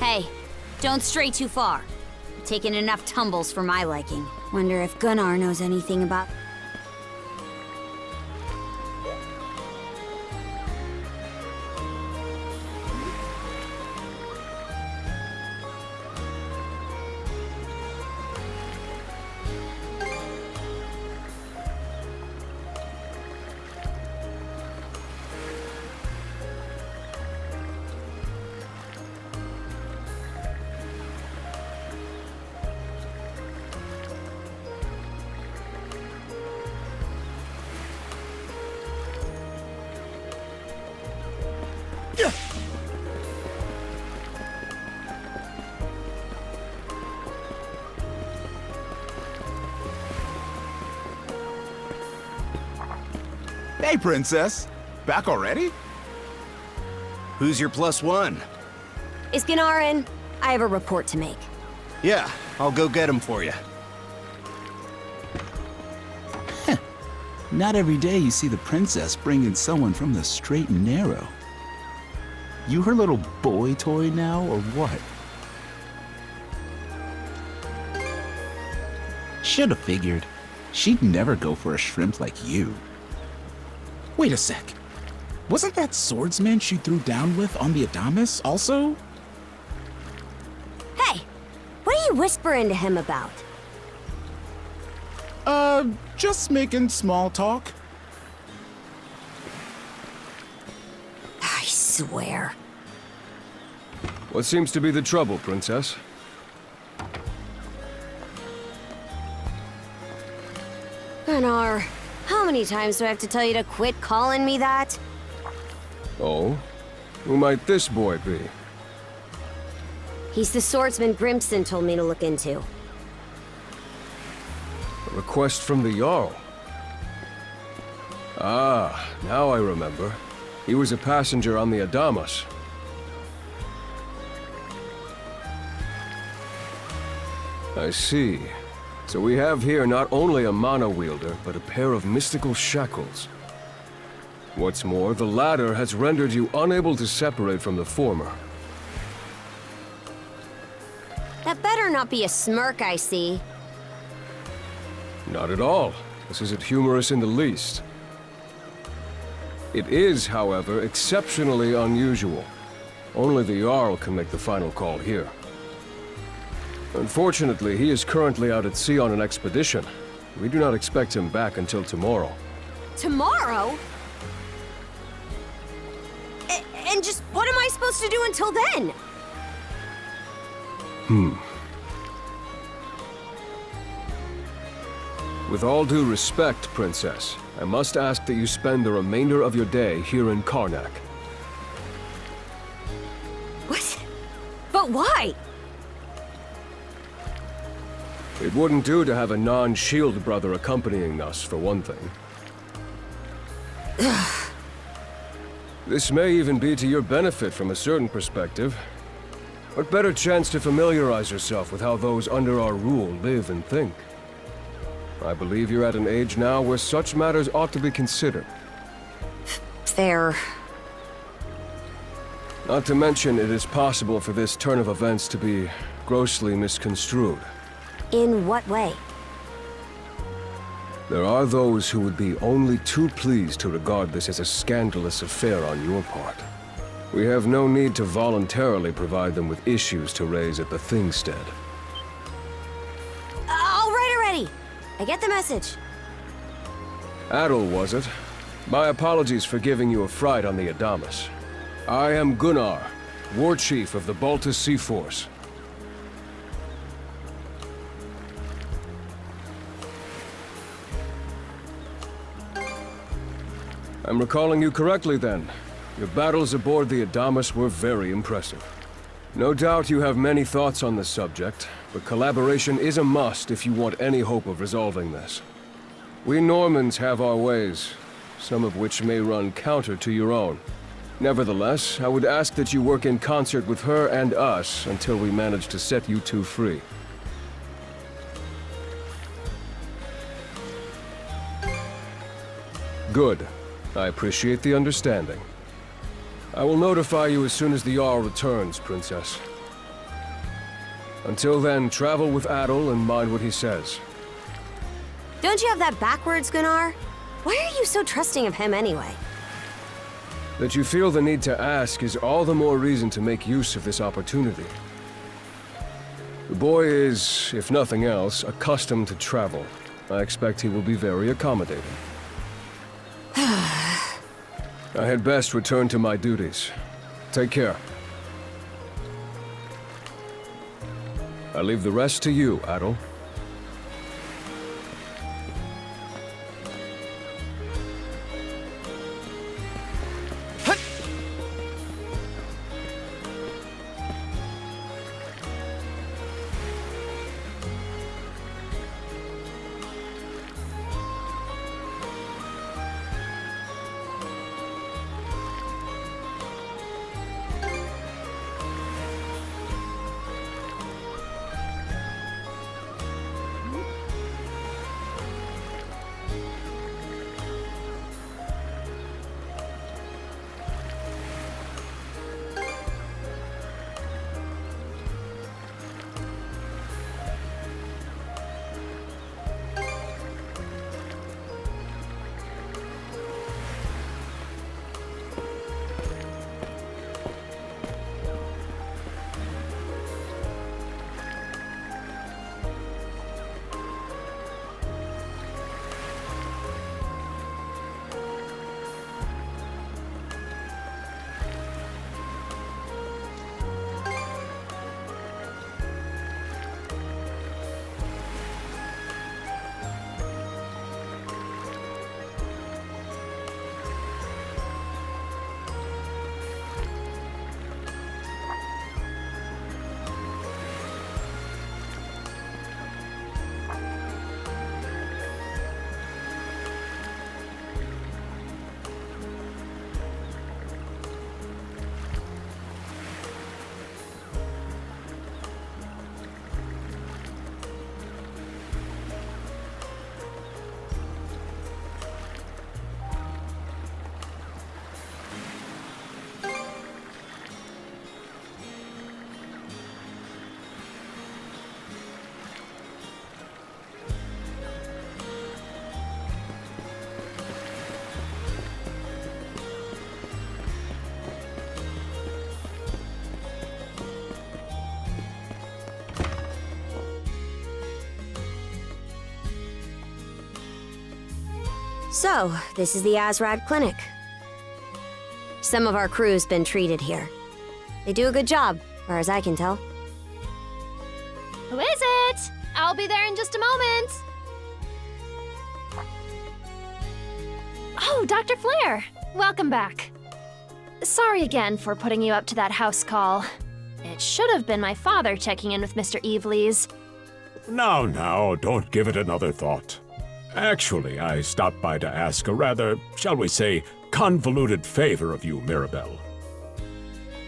Hey, don't stray too far. You've taken enough tumbles for my liking. Wonder if Gunnar knows anything about... Hey, Princess! Back already? Who's your +1? Is Gunnar in? I have a report to make. Yeah, I'll go get him for you. Not every day you see the princess bring in someone from the straight and narrow. You her little boy toy now, or what? Should've figured. She'd never go for a shrimp like you. Wait a sec. Wasn't that swordsman she threw down with on the Adamas also? Hey, what are you whispering to him about? Just making small talk. I swear. What seems to be the trouble, Princess? Gunnar, how many times do I have to tell you to quit calling me that? Oh? Who might this boy be? He's the swordsman Grimson told me to look into. A request from the Jarl. Ah, now I remember. He was a passenger on the Adamas. I see. So we have here not only a mana wielder, but a pair of mystical shackles. What's more, the latter has rendered you unable to separate from the former. That better not be a smirk I see. Not at all. This isn't humorous in the least. It is, however, exceptionally unusual. Only the Jarl can make the final call here. Unfortunately, he is currently out at sea on an expedition. We do not expect him back until tomorrow. Tomorrow? And just what am I supposed to do until then? With all due respect, Princess, I must ask that you spend the remainder of your day here in Carnac. What? But why? It wouldn't do to have a non-shield brother accompanying us, for one thing. This may even be to your benefit from a certain perspective. What better chance to familiarize yourself with how those under our rule live and think? I believe you're at an age now where such matters ought to be considered. Fair. Not to mention, it is possible for this turn of events to be grossly misconstrued. In what way? There are those who would be only too pleased to regard this as a scandalous affair on your part. We have no need to voluntarily provide them with issues to raise at the Thingstead. All right already! I get the message. Adel, was it? My apologies for giving you a fright on the Adamas. I am Gunnar, War Chief of the Baltus Sea Force. I'm recalling you correctly then. Your battles aboard the Adamas were very impressive. No doubt you have many thoughts on this subject, but collaboration is a must if you want any hope of resolving this. We Normans have our ways, some of which may run counter to your own. Nevertheless, I would ask that you work in concert with her and us until we manage to set you two free. Good. I appreciate the understanding. I will notify you as soon as the Jarl returns, Princess. Until then, travel with Adol and mind what he says. Don't you have that backwards, Gunnar? Why are you so trusting of him anyway? That you feel the need to ask is all the more reason to make use of this opportunity. The boy is, if nothing else, accustomed to travel. I expect he will be very accommodating. I had best return to my duties. Take care. I leave the rest to you, Adol. So, this is the Azrad Clinic. Some of our crew's been treated here. They do a good job, far as I can tell. Who is it? I'll be there in just a moment. Oh, Dr. Flair. Welcome back. Sorry again for putting you up to that house call. It should have been my father checking in with Mr. Evelees. Now, don't give it another thought. Actually, I stopped by to ask a rather, shall we say, convoluted favor of you, Mirabelle.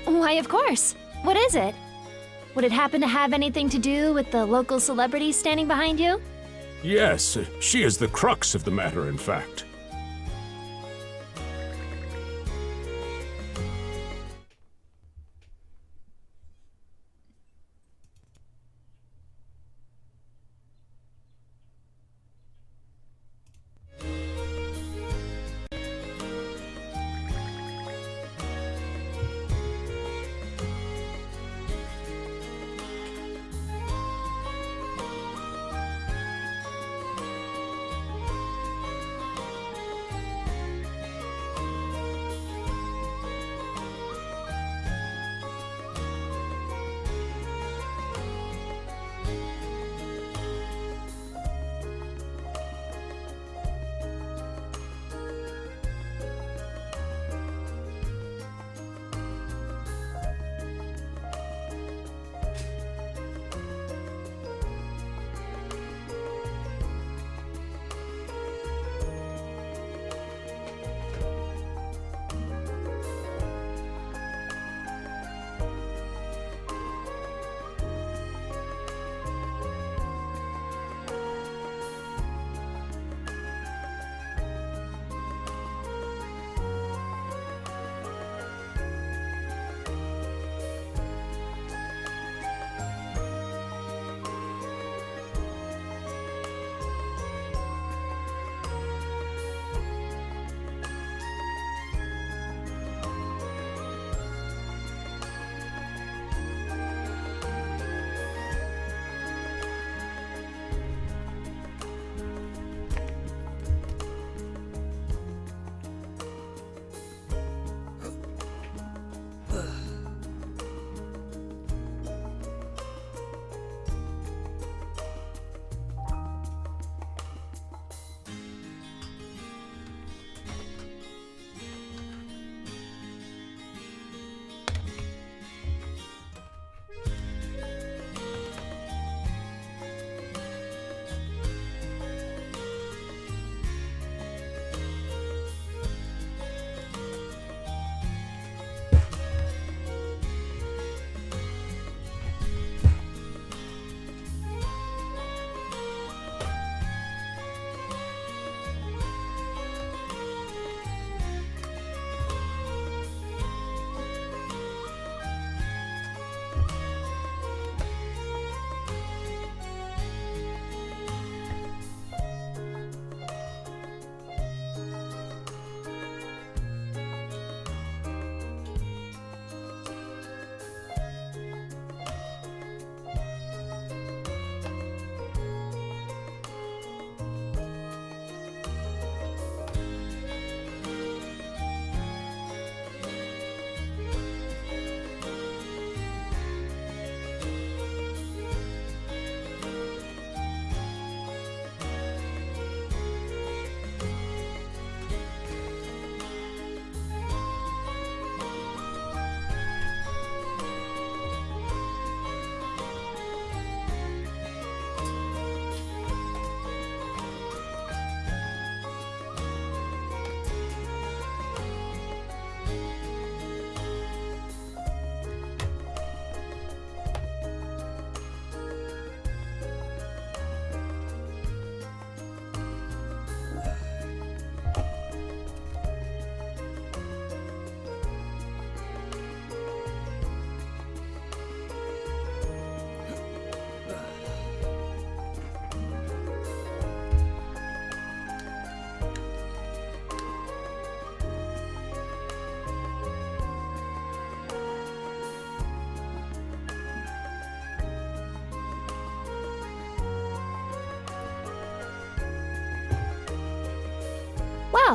Why, of course. What is it? Would it happen to have anything to do with the local celebrity standing behind you? Yes, she is the crux of the matter, in fact.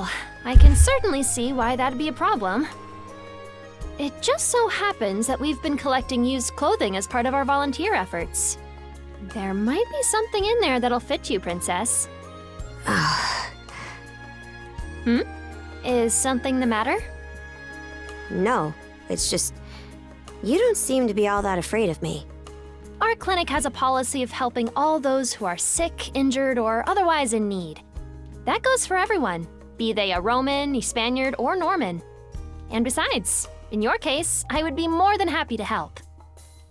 Well, I can certainly see why that'd be a problem. It just so happens that we've been collecting used clothing as part of our volunteer efforts. There might be something in there that'll fit you, Princess. Is something the matter? No, it's just... You don't seem to be all that afraid of me. Our clinic has a policy of helping all those who are sick, injured, or otherwise in need. That goes for everyone, be they a Roman, a Spaniard, or Norman. And besides, in your case, I would be more than happy to help.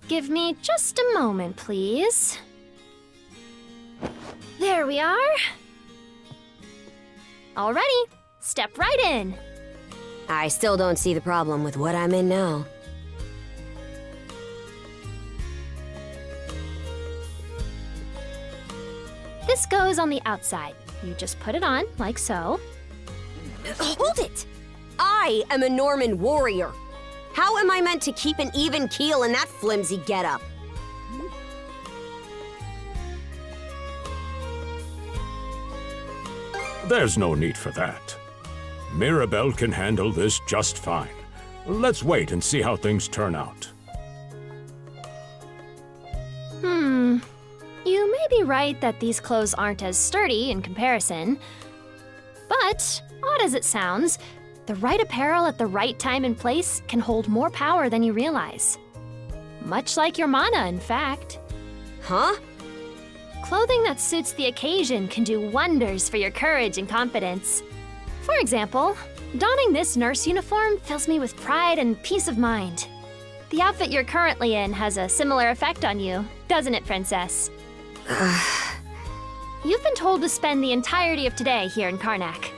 Give me just a moment, please. There we are. Alrighty, step right in. I still don't see the problem with what I'm in now. This goes on the outside. You just put it on, like so. Hold it! I am a Norman warrior. How am I meant to keep an even keel in that flimsy getup? There's no need for that. Mirabelle can handle this just fine. Let's wait and see how things turn out. You may be right that these clothes aren't as sturdy in comparison. But, odd as it sounds, the right apparel at the right time and place can hold more power than you realize. Much like your mana, in fact. Huh? Clothing that suits the occasion can do wonders for your courage and confidence. For example, donning this nurse uniform fills me with pride and peace of mind. The outfit you're currently in has a similar effect on you, doesn't it, Princess? You've been told to spend the entirety of today here in Carnac.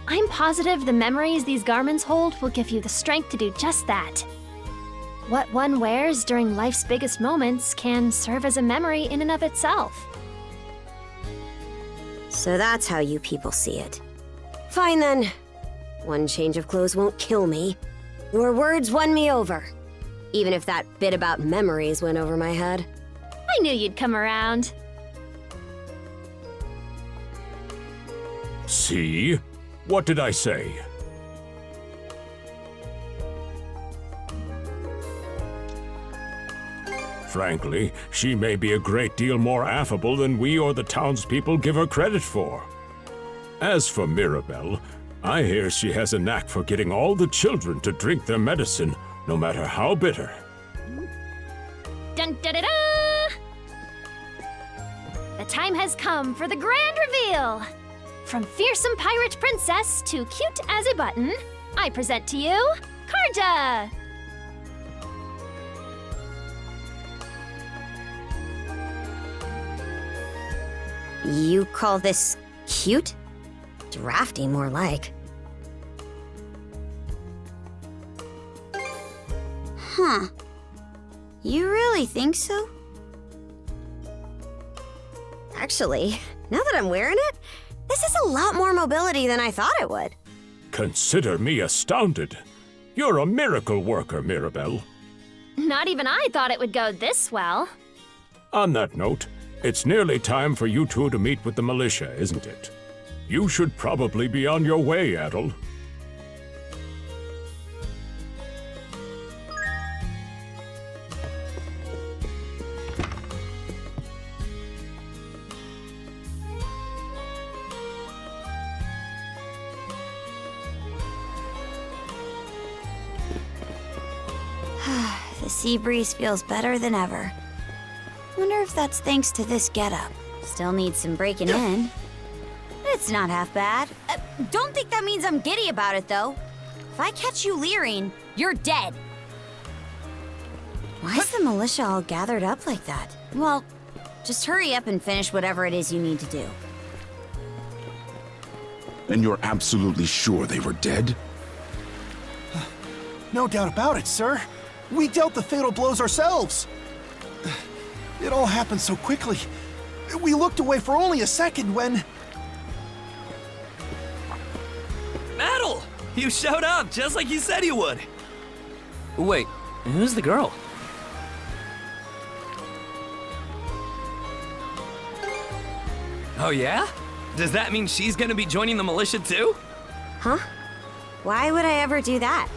I'm positive the memories these garments hold will give you the strength to do just that. What one wears during life's biggest moments can serve as a memory in and of itself. So that's how you people see it. Fine then. One change of clothes won't kill me. Your words won me over. Even if that bit about memories went over my head. I knew you'd come around. See? What did I say? Frankly, she may be a great deal more affable than we or the townspeople give her credit for. As for Mirabelle, I hear she has a knack for getting all the children to drink their medicine, no matter how bitter. Dun da da da! The time has come for the grand reveal! From fearsome pirate princess to cute as a button, I present to you, Karja! You call this cute? Drafty, more like. Huh. You really think so? Actually, now that I'm wearing it, this is a lot more mobility than I thought it would. Consider me astounded. You're a miracle worker, Mirabelle. Not even I thought it would go this well. On that note, it's nearly time for you two to meet with the militia, isn't it? You should probably be on your way, Adel. The sea breeze feels better than ever. Wonder if that's thanks to this getup. Still needs some breaking in. It's not half bad. Don't think that means I'm giddy about it, though. If I catch you leering, you're dead. Why is the militia all gathered up like that? Well, just hurry up and finish whatever it is you need to do. And you're absolutely sure they were dead? No doubt about it, sir. We dealt the fatal blows ourselves. It all happened so quickly. We looked away for only a second when... Adel! You showed up just like you said you would. Wait, who's the girl? Oh yeah? Does that mean she's gonna be joining the militia too? Huh? Why would I ever do that?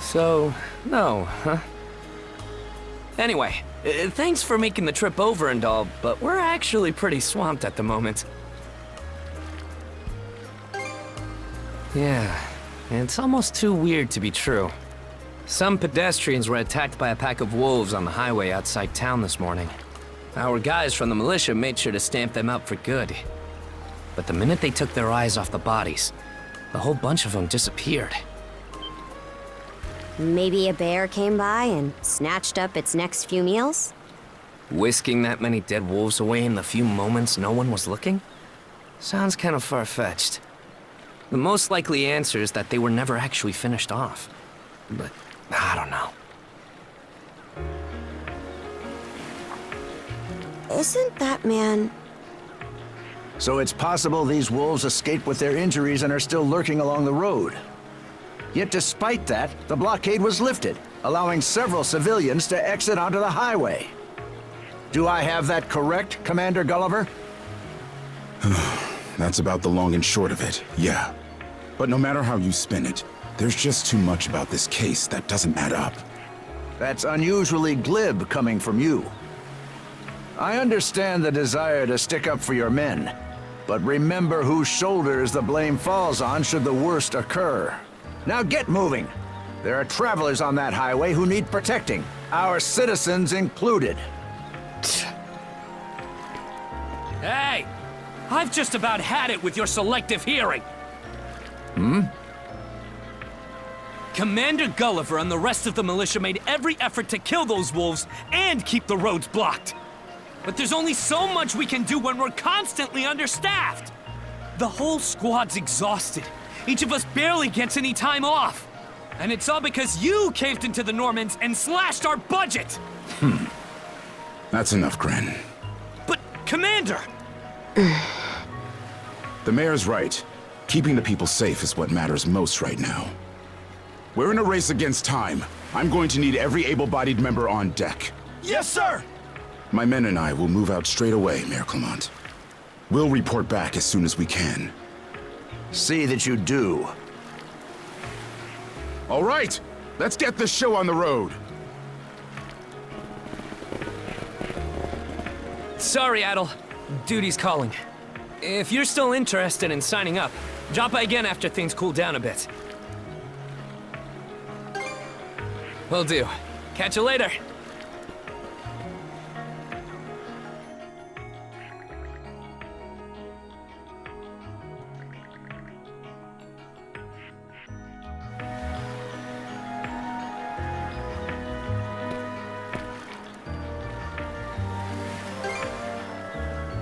So, no, huh? Anyway, thanks for making the trip over and all, but we're actually pretty swamped at the moment. Yeah, it's almost too weird to be true. Some pedestrians were attacked by a pack of wolves on the highway outside town this morning. Our guys from the militia made sure to stamp them out for good. But the minute they took their eyes off the bodies, the whole bunch of them disappeared. Maybe a bear came by and snatched up its next few meals? Whisking that many dead wolves away in the few moments no one was looking? Sounds kind of far-fetched. The most likely answer is that they were never actually finished off. But I don't know. Isn't that man... So it's possible these wolves escaped with their injuries and are still lurking along the road. Yet despite that, the blockade was lifted, allowing several civilians to exit onto the highway. Do I have that correct, Commander Gulliver? That's about the long and short of it, yeah. But no matter how you spin it, there's just too much about this case that doesn't add up. That's unusually glib coming from you. I understand the desire to stick up for your men, but remember whose shoulders the blame falls on should the worst occur. Now get moving. There are travelers on that highway who need protecting, our citizens included. Hey! I've just about had it with your selective hearing! Commander Gulliver and the rest of the militia made every effort to kill those wolves and keep the roads blocked. But there's only so much we can do when we're constantly understaffed. The whole squad's exhausted. Each of us barely gets any time off. And it's all because you caved into the Normans and slashed our budget! That's enough, Gren. But, Commander! The mayor's right. Keeping the people safe is what matters most right now. We're in a race against time. I'm going to need every able-bodied member on deck. Yes, sir! My men and I will move out straight away, Mayor Clement. We'll report back as soon as we can. See that you do. All right, let's get this show on the road. Sorry, Adel. Duty's calling. If you're still interested in signing up, drop by again after things cool down a bit. Will do. Catch you later.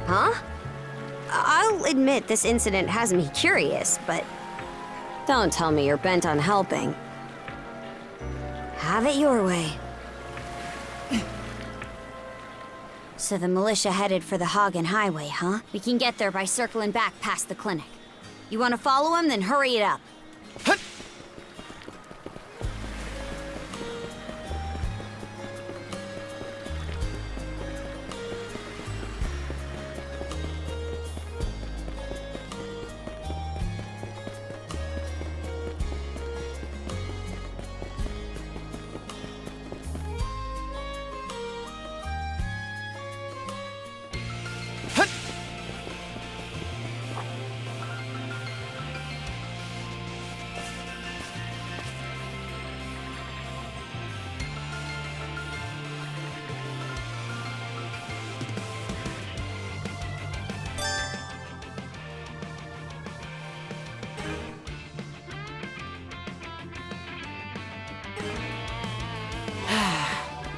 Huh? I'll admit this incident has me curious, but don't tell me you're bent on helping. Have it your way. So the militia headed for the Hagen Highway, huh? We can get there by circling back past the clinic. You want to follow him? Then hurry it up.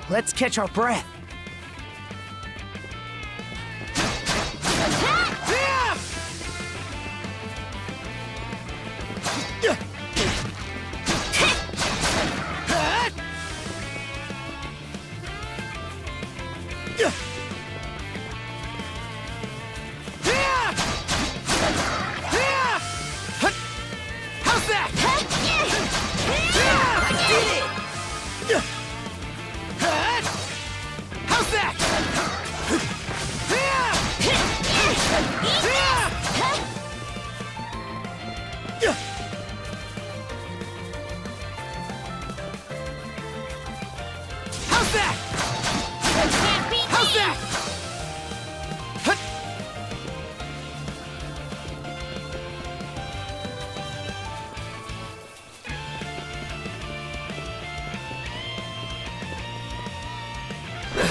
Let's catch our breath. How's that? I did it! How's that?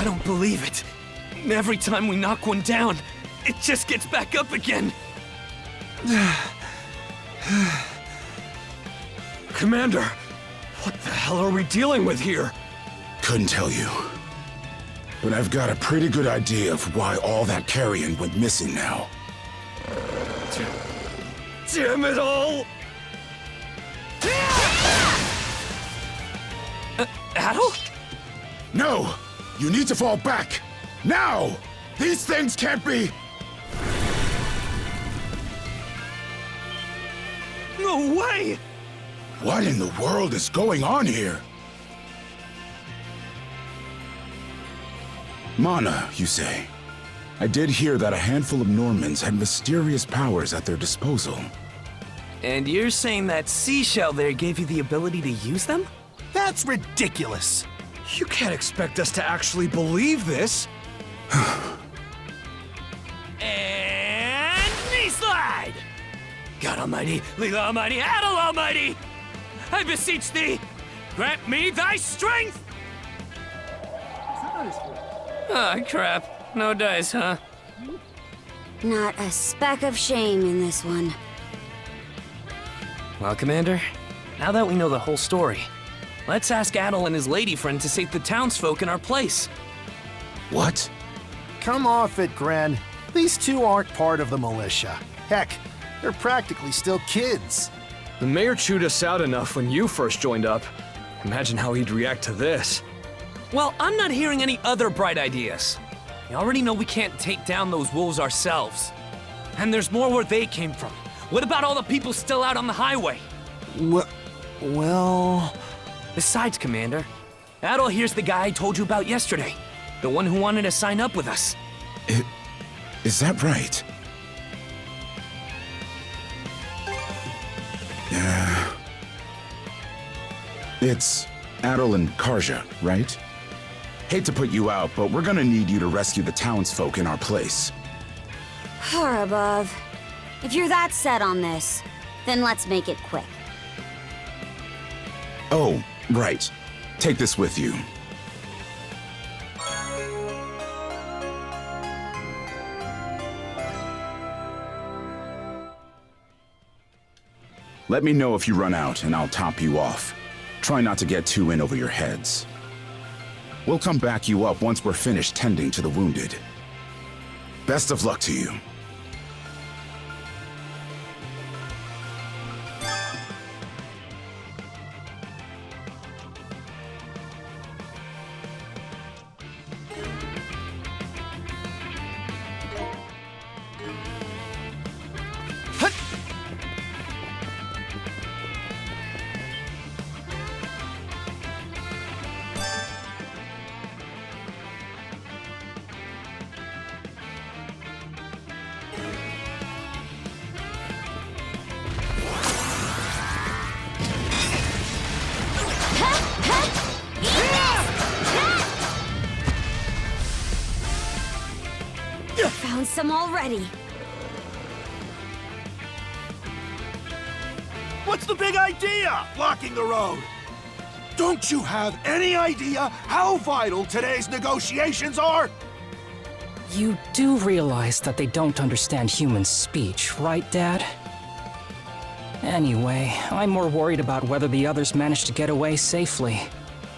I don't believe it. Every time we knock one down, it just gets back up again. Commander, what the hell are we dealing with here? Couldn't tell you. But I've got a pretty good idea of why all that carrion went missing now. Damn it all! Adel? No! You need to fall back! Now! These things can't be... No way! What in the world is going on here? Mana, you say? I did hear that a handful of Normans had mysterious powers at their disposal. And you're saying that seashell there gave you the ability to use them? That's ridiculous. You can't expect us to actually believe this. And knee slide! God Almighty, Leela Almighty, Adel Almighty! I beseech thee, grant me thy strength! Ah, crap. No dice, huh? Not a speck of shame in this one. Well, Commander, now that we know the whole story, let's ask Adel and his lady friend to save the townsfolk in our place. What? Come off it, Gren. These two aren't part of the militia. Heck, they're practically still kids. The mayor chewed us out enough when you first joined up. Imagine how he'd react to this. Well, I'm not hearing any other bright ideas. You already know we can't take down those wolves ourselves. And there's more where they came from. What about all the people still out on the highway? Well... Besides, Commander, Adel here's the guy I told you about yesterday. The one who wanted to sign up with us. Is that right? It's Adel and Karja, right? Hate to put you out, but we're gonna need you to rescue the townsfolk in our place. Far above. If you're that set on this, then let's make it quick. Oh, right. Take this with you. Let me know if you run out, and I'll top you off. Try not to get too in over your heads. We'll come back you up once we're finished tending to the wounded. Best of luck to you. Found some already. What's the big idea? Blocking the road. Don't you have any idea how vital today's negotiations are? You do realize that they don't understand human speech, right, Dad? Anyway, I'm more worried about whether the others managed to get away safely.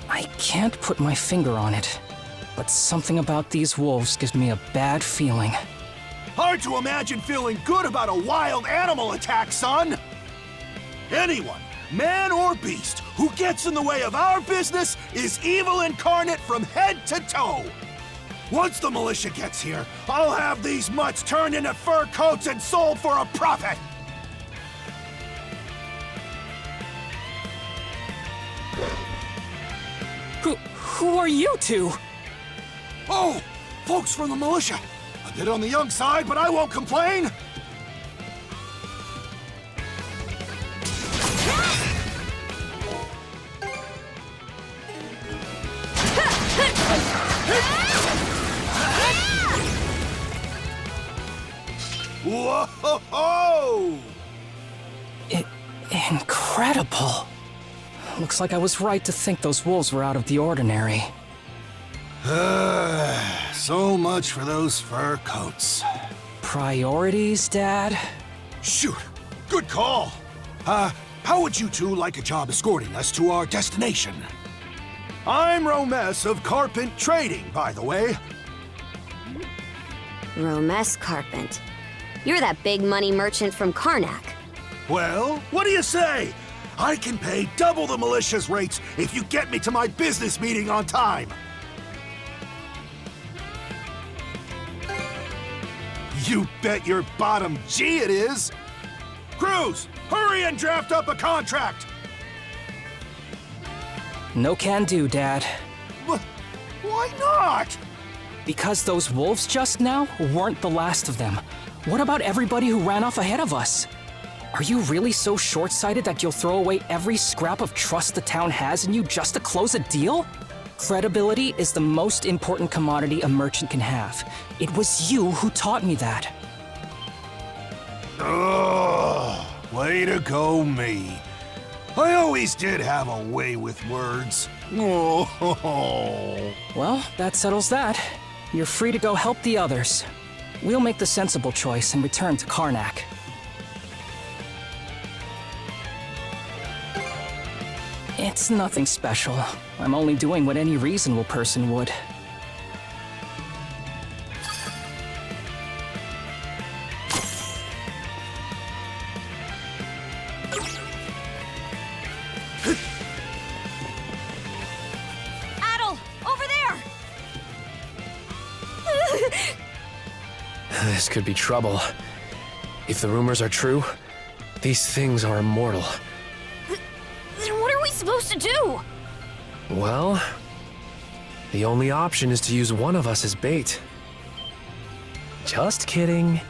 I can't put my finger on it, but something about these wolves gives me a bad feeling. Hard to imagine feeling good about a wild animal attack, son! Anyone, man or beast, who gets in the way of our business is evil incarnate from head to toe! Once the militia gets here, I'll have these mutts turned into fur coats and sold for a profit! Who are you two? Oh, folks from the militia. A bit on the young side, but I won't complain. Whoa-ho-ho! Incredible. Looks like I was right to think those wolves were out of the ordinary. So much for those fur coats. Priorities, Dad? Shoot, good call. How would you two like a job escorting us to our destination? I'm Romes of Carpent Trading, by the way. Romes Carpent. You're that big money merchant from Carnac. Well, what do you say? I can pay double the militia's rates if you get me to my business meeting on time. You bet your bottom G it is. Cruz, hurry and draft up a contract. No can do, Dad. Why not? Because those wolves just now weren't the last of them. What about everybody who ran off ahead of us? Are you really so short-sighted that you'll throw away every scrap of trust the town has in you just to close a deal? Credibility is the most important commodity a merchant can have. It was you who taught me that. Oh, way to go, me. I always did have a way with words. Oh. Well, that settles that. You're free to go help the others. We'll make the sensible choice and return to Carnac. It's nothing special. I'm only doing what any reasonable person would. Adel, over there! This could be trouble. If the rumors are true, these things are immortal. Then what are we supposed to do? Well, the only option is to use one of us as bait. Just kidding.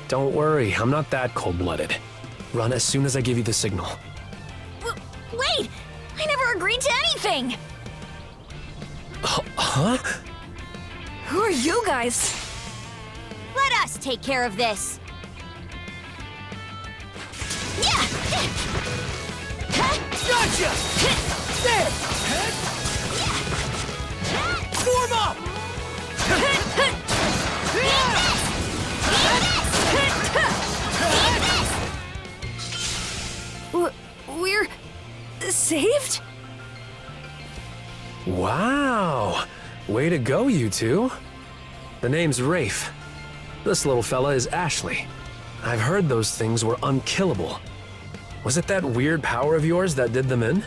Don't worry, I'm not that cold-blooded. Run as soon as I give you the signal. Wait! I never agreed to anything! Huh? Who are you guys? Let us take care of this. Gotcha! There! Form up! We're saved? Wow! Way to go, you two. The name's Rafe. This little fella is Ashley. I've heard those things were unkillable. Was it that weird power of yours that did them in?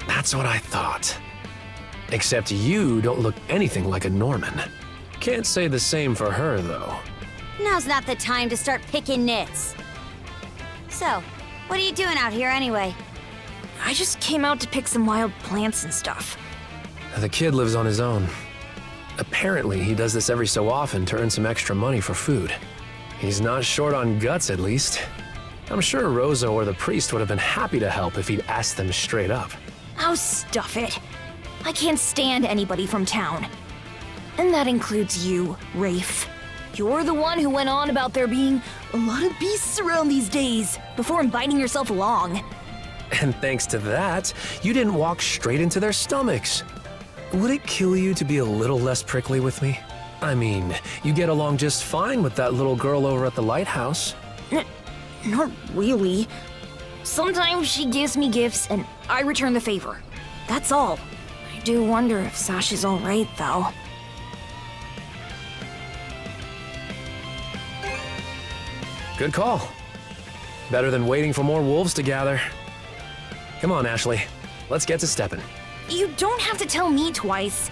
That's what I thought. Except you don't look anything like a Norman. Can't say the same for her, though. Now's not the time to start picking nits. So, what are you doing out here anyway? I just came out to pick some wild plants and stuff. The kid lives on his own. Apparently, he does this every so often to earn some extra money for food. He's not short on guts, at least. I'm sure Rosa or the priest would have been happy to help if he'd asked them straight up. Oh, stuff it. I can't stand anybody from town. And that includes you, Rafe. You're the one who went on about there being a lot of beasts around these days, before inviting yourself along. And thanks to that, you didn't walk straight into their stomachs. Would it kill you to be a little less prickly with me? I mean, you get along just fine with that little girl over at the lighthouse. Not really. Sometimes she gives me gifts and I return the favor. That's all. I do wonder if Sasha's alright, though. Good call. Better than waiting for more wolves to gather. Come on, Ashley. Let's get to stepping. You don't have to tell me twice.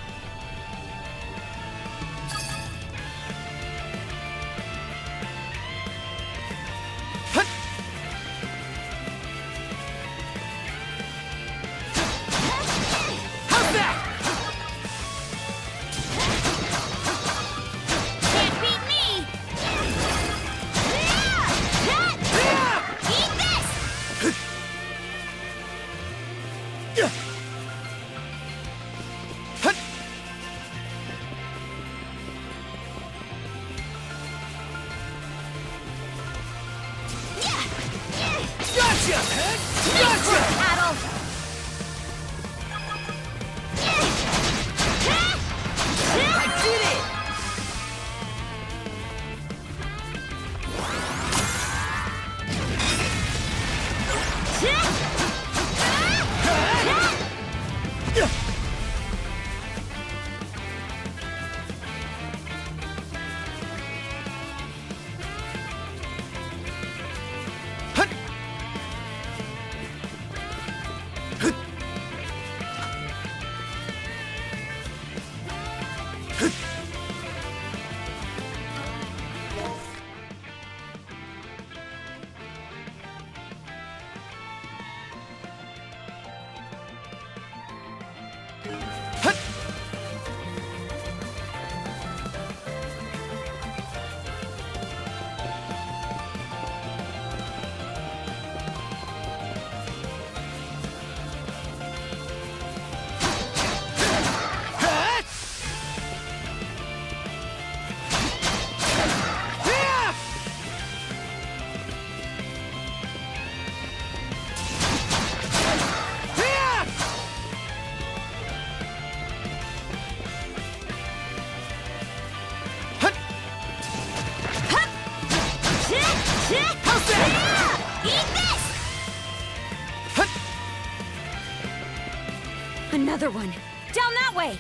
Another one. Down that way!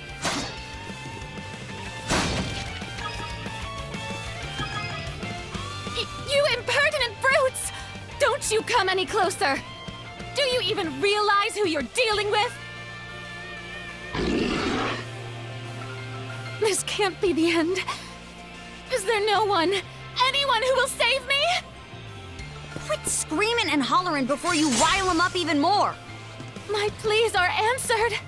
You impertinent brutes! Don't you come any closer! Do you even realize who you're dealing with? This can't be the end. Is there no one, anyone who will save me? Quit screaming and hollering before you rile them up even more! My pleas are answered.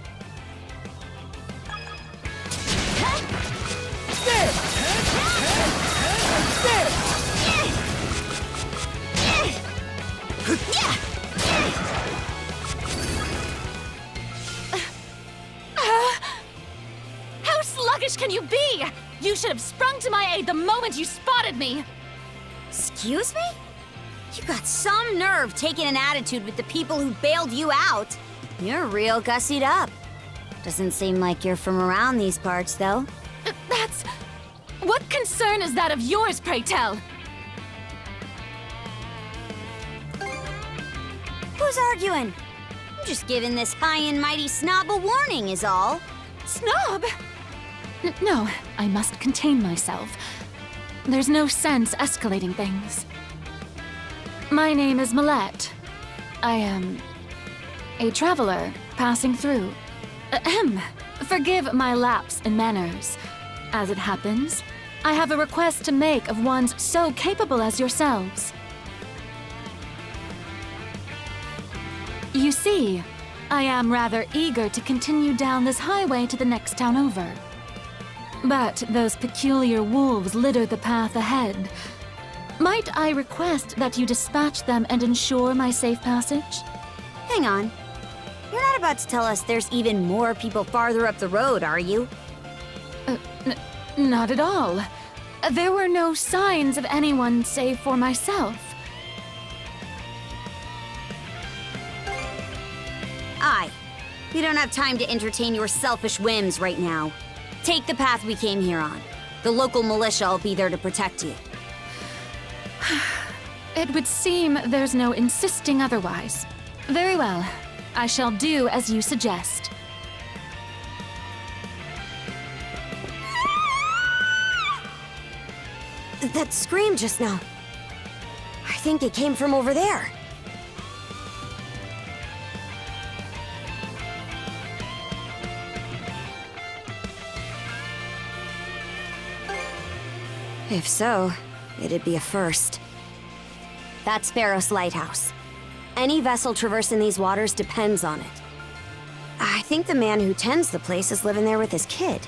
How sluggish can you be? You should have sprung to my aid the moment you spotted me. Excuse me? You got some nerve taking an attitude with the people who bailed you out. You're real gussied up. Doesn't seem like you're from around these parts, though. That's... What concern is that of yours, pray tell? Who's arguing? I'm just giving this high and mighty snob a warning is all. Snob? No, I must contain myself. There's no sense escalating things. My name is Millette. I am a traveler passing through. Ahem. Forgive my lapse in manners. As it happens, I have a request to make of ones so capable as yourselves. You see, I am rather eager to continue down this highway to the next town over. But those peculiar wolves litter the path ahead. Might I request that you dispatch them and ensure my safe passage? Hang on. You're not about to tell us there's even more people farther up the road, are you? Not at all. There were no signs of anyone save for myself. Aye. We don't have time to entertain your selfish whims right now. Take the path we came here on. The local militia will be there to protect you. It would seem there's no insisting otherwise. Very well. I shall do as you suggest. That scream just now. I think it came from over there. If so, it'd be a first. That's Sparrow's lighthouse. Any vessel traversing these waters depends on it. I think the man who tends the place is living there with his kid.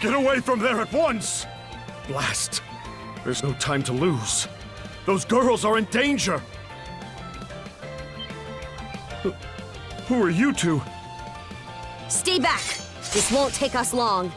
Get away from there at once! Blast! There's no time to lose. Those girls are in danger! Who are you two? Stay back! This won't take us long.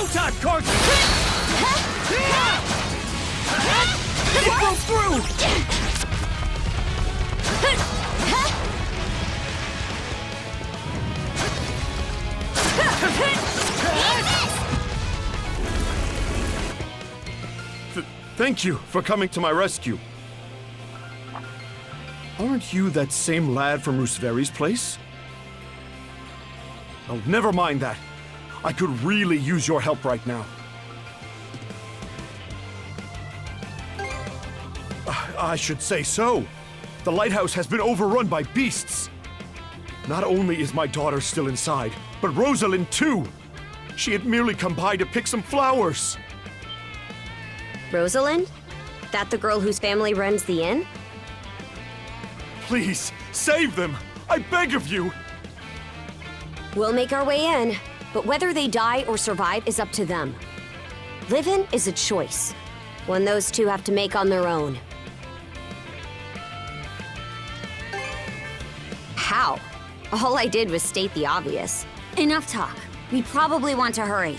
Showtime, Corky! It broke through! Thank you for coming to my rescue. Aren't you that same lad from Rooseveri's place? Oh, never mind that. I could really use your help right now. I should say so. The lighthouse has been overrun by beasts. Not only is my daughter still inside, but Rosalind too. She had merely come by to pick some flowers. Rosalind? That the girl whose family runs the inn? Please, save them! I beg of you! We'll make our way in, but whether they die or survive is up to them. Living is a choice, one those two have to make on their own. How? All I did was state the obvious. Enough talk. We probably want to hurry.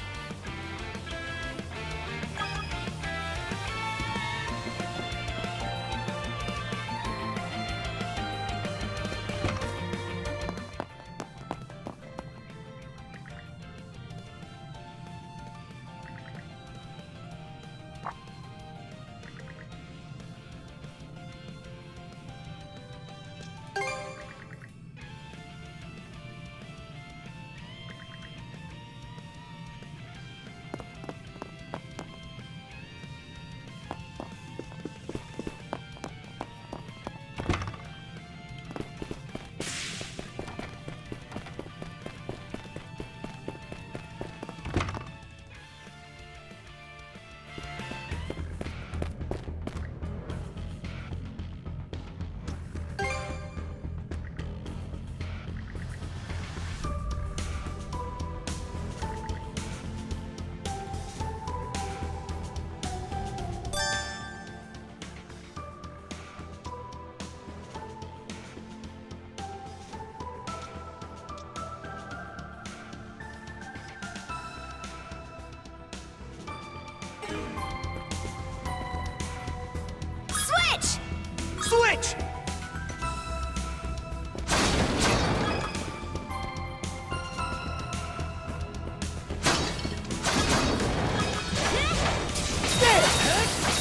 Switch!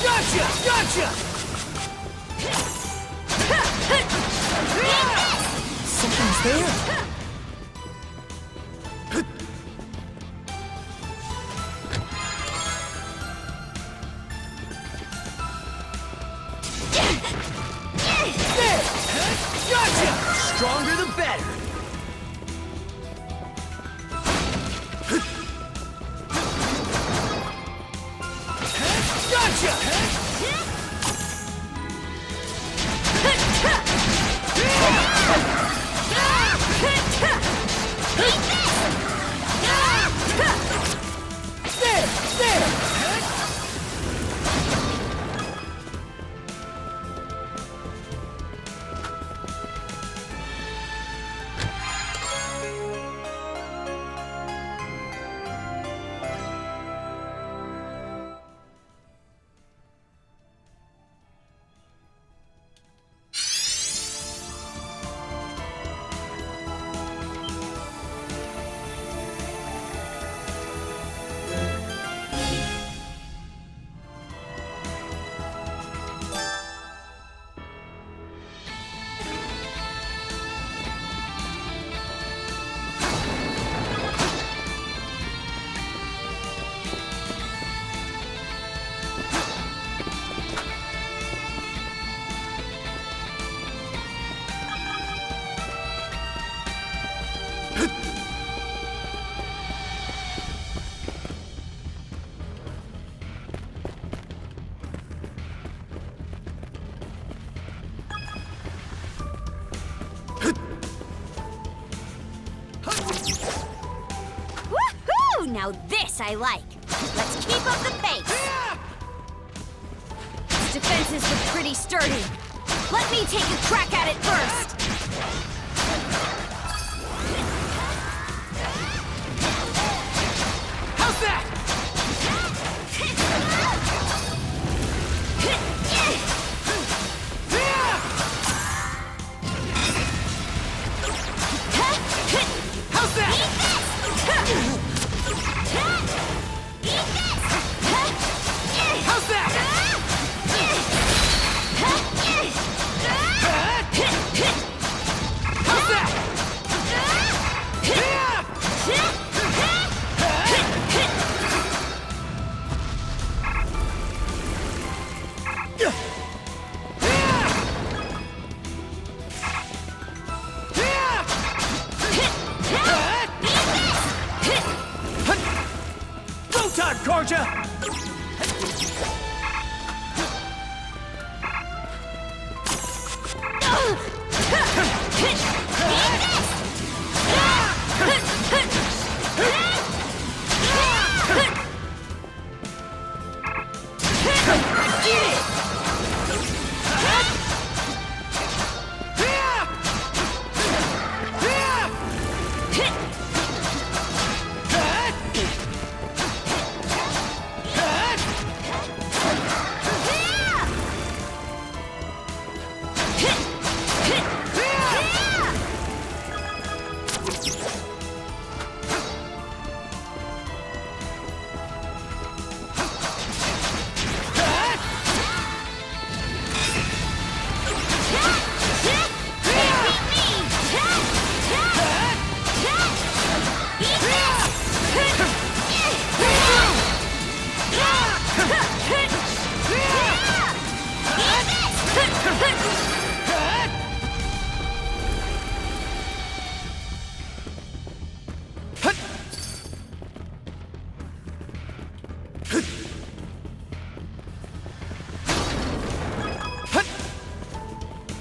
Gotcha! Gotcha! Something's there. Stronger the better. Gotcha! Now this I like. Let's keep up the pace. His defenses look pretty sturdy. Let me take a crack at it first. How's that? Showtime, Karja!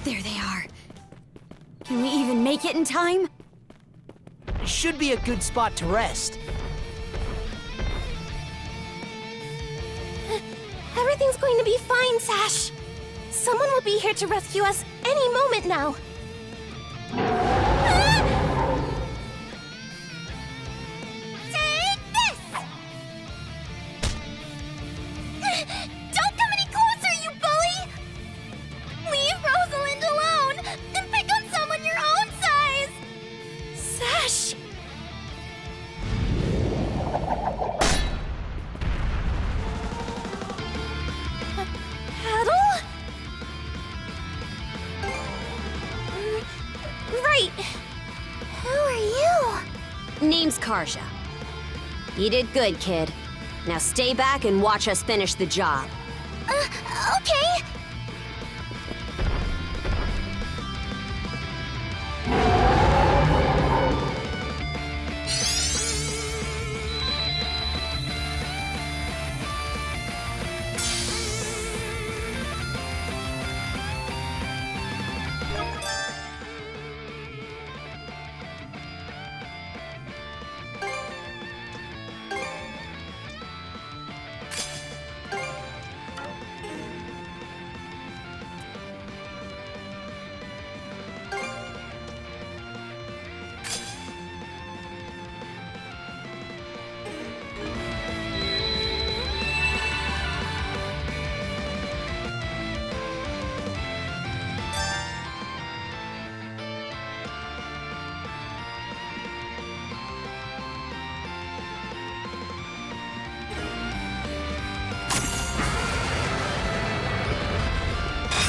There they are. Can we even make it in time? Should be a good spot to rest. Everything's going to be fine, Sash. Someone will be here to rescue us any moment now. Take this! Don't come any closer, you bully! Leave Rosalind alone and pick on someone your own size! Sash! Paddle? Right. Who are you? Name's Karja. You did good, kid. Now stay back and watch us finish the job. Okay.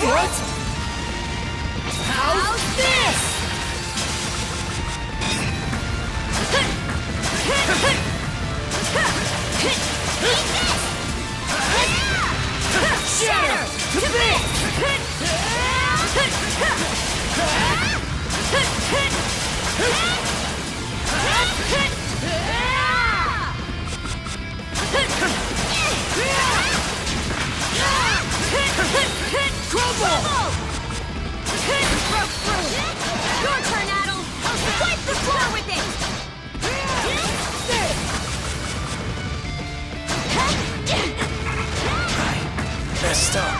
What? How's this? Shatter to Crumble! Your turn, Adel! Wipe the floor with it! Messed up.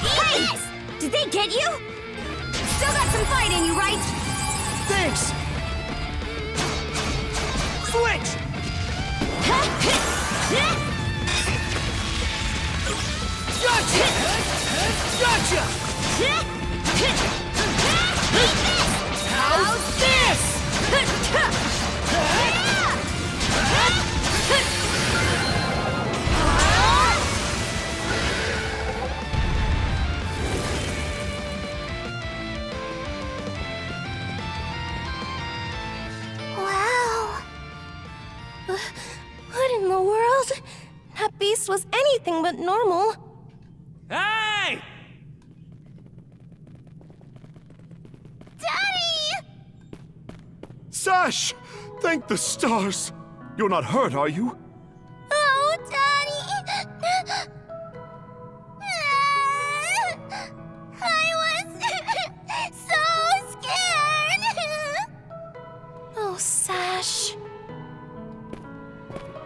Hey! Did they get you? Still got some fight in you, right? Thanks! Switch! Gotcha! Gotcha! How's this? Wow. What in the world? That beast was anything but normal. Hey! Daddy! Sash! Thank the stars! You're not hurt, are you?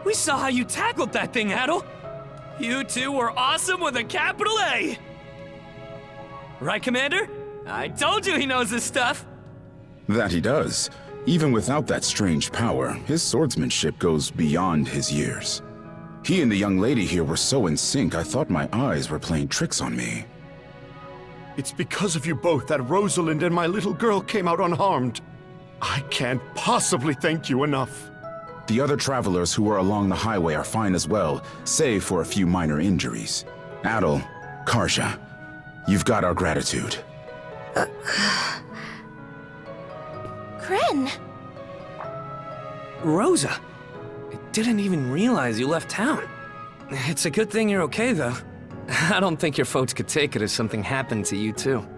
We saw how you tackled that thing, Adel. You two were awesome with a capital A. Right, Commander? I told you he knows his stuff. That he does. Even without that strange power, his swordsmanship goes beyond his years. He and the young lady here were so in sync, I thought my eyes were playing tricks on me. It's because of you both that Rosalind and my little girl came out unharmed. I can't possibly thank you enough. The other travelers who were along the highway are fine as well, save for a few minor injuries. Adel, Karja, you've got our gratitude. Kren! Rosa, I didn't even realize you left town. It's a good thing you're okay, though. I don't think your folks could take it if something happened to you, too.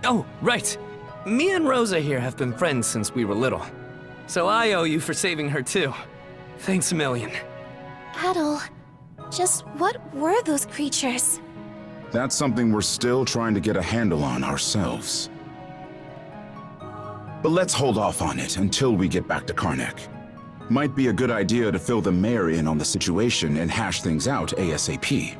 Oh, right. Me and Rosa here have been friends since we were little. So I owe you for saving her, too. Thanks a million. Adel, just what were those creatures? That's something we're still trying to get a handle on ourselves. But let's hold off on it until we get back to Carnac. Might be a good idea to fill the mayor in on the situation and hash things out ASAP.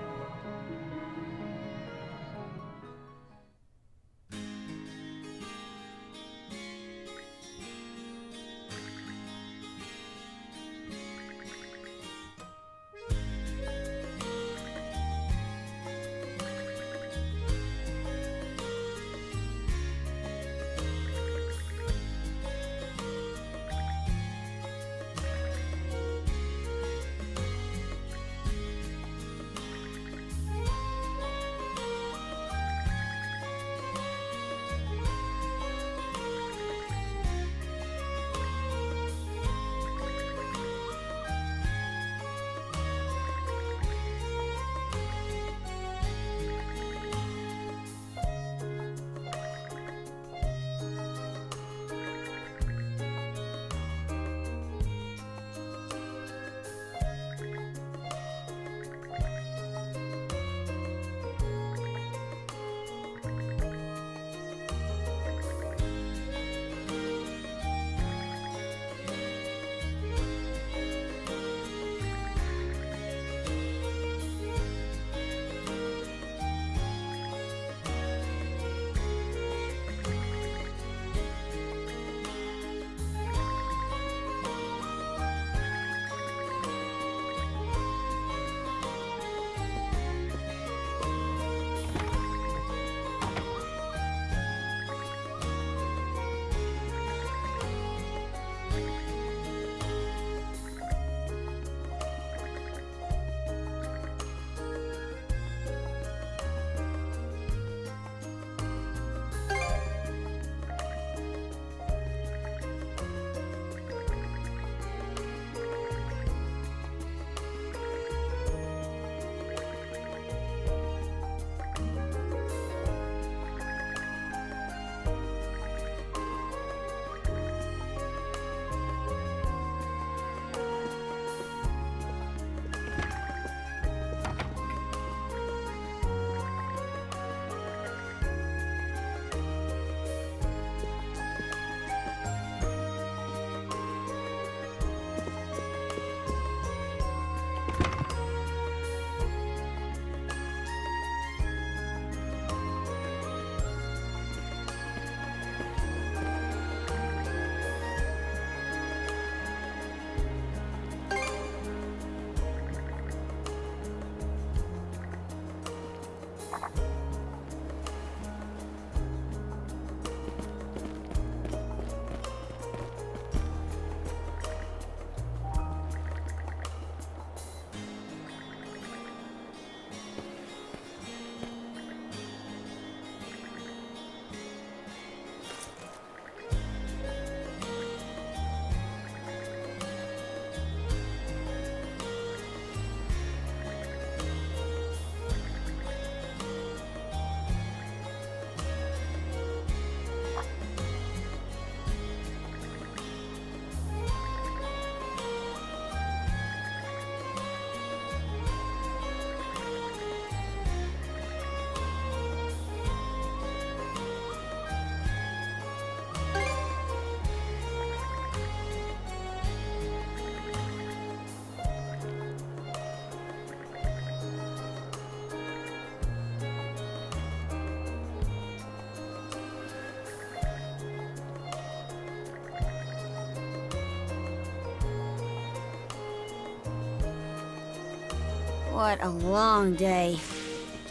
What a long day.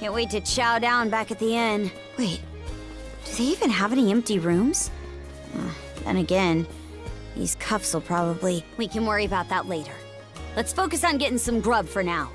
Can't wait to chow down back at the inn. Wait, do they even have any empty rooms? Then again, these cuffs will probably... We can worry about that later. Let's focus on getting some grub for now.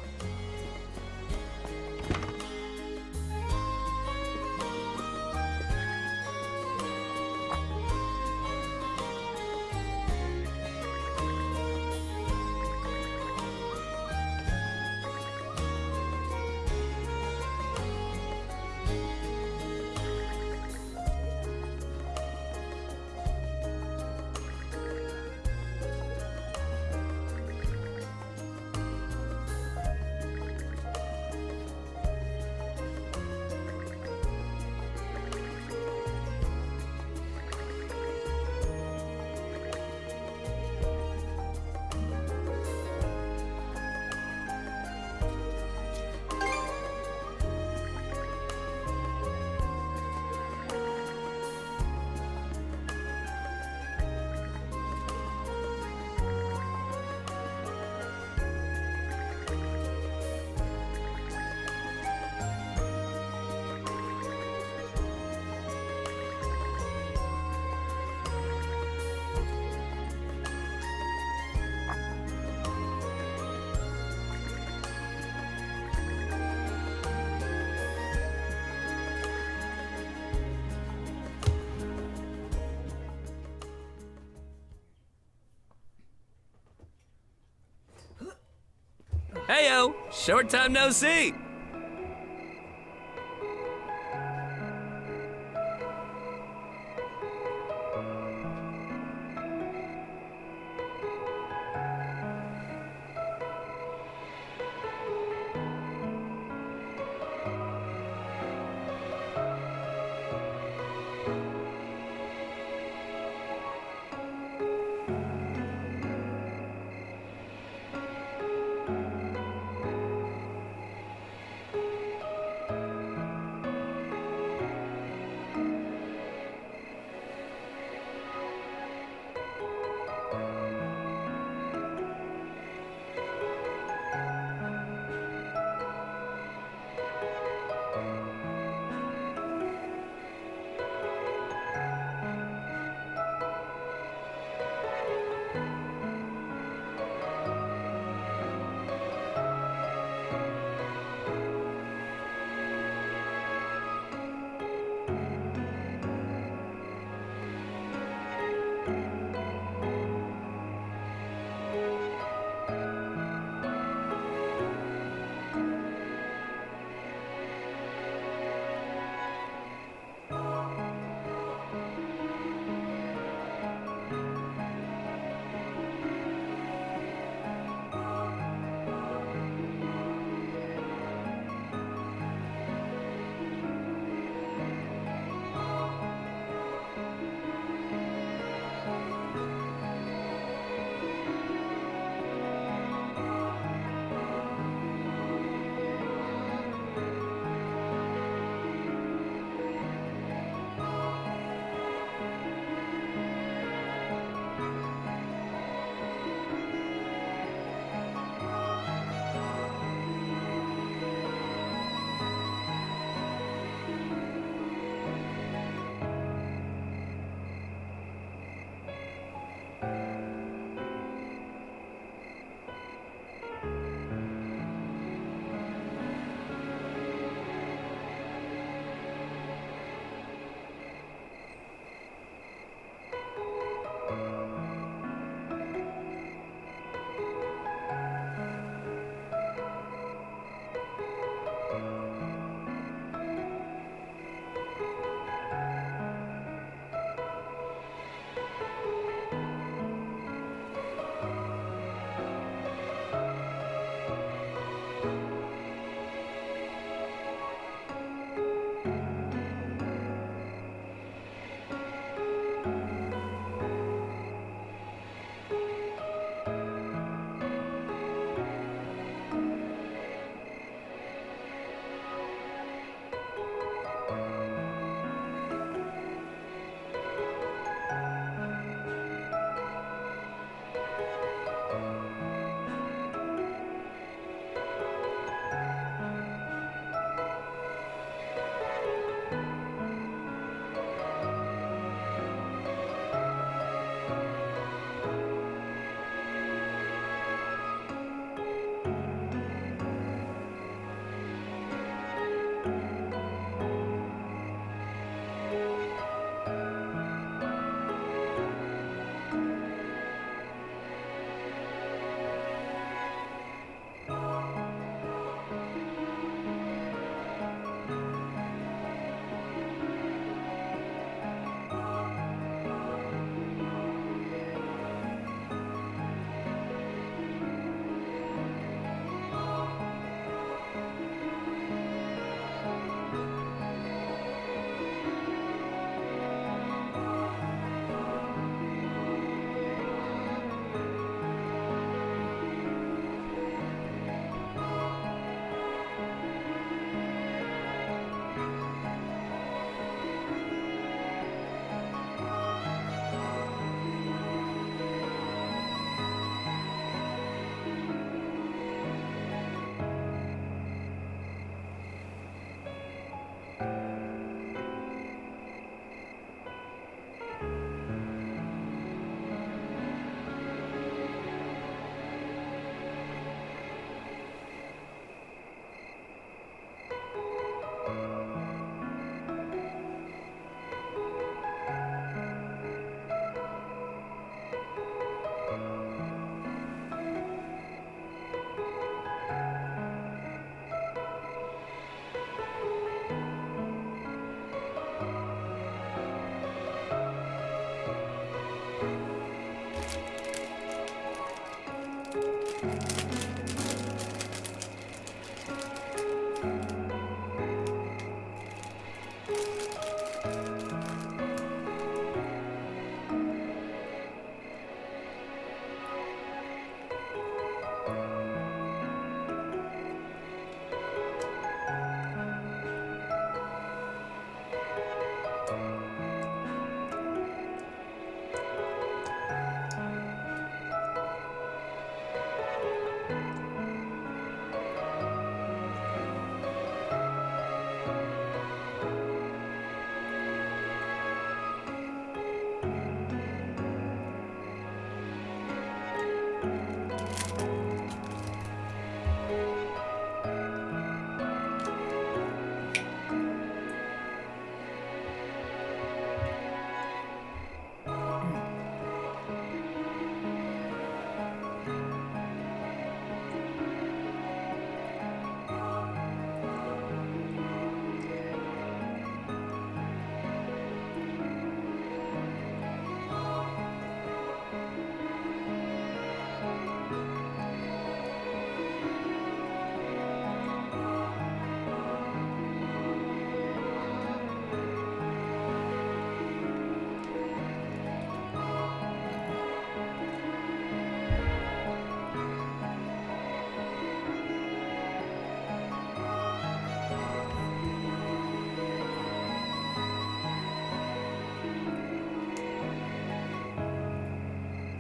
Heyo, short time no see.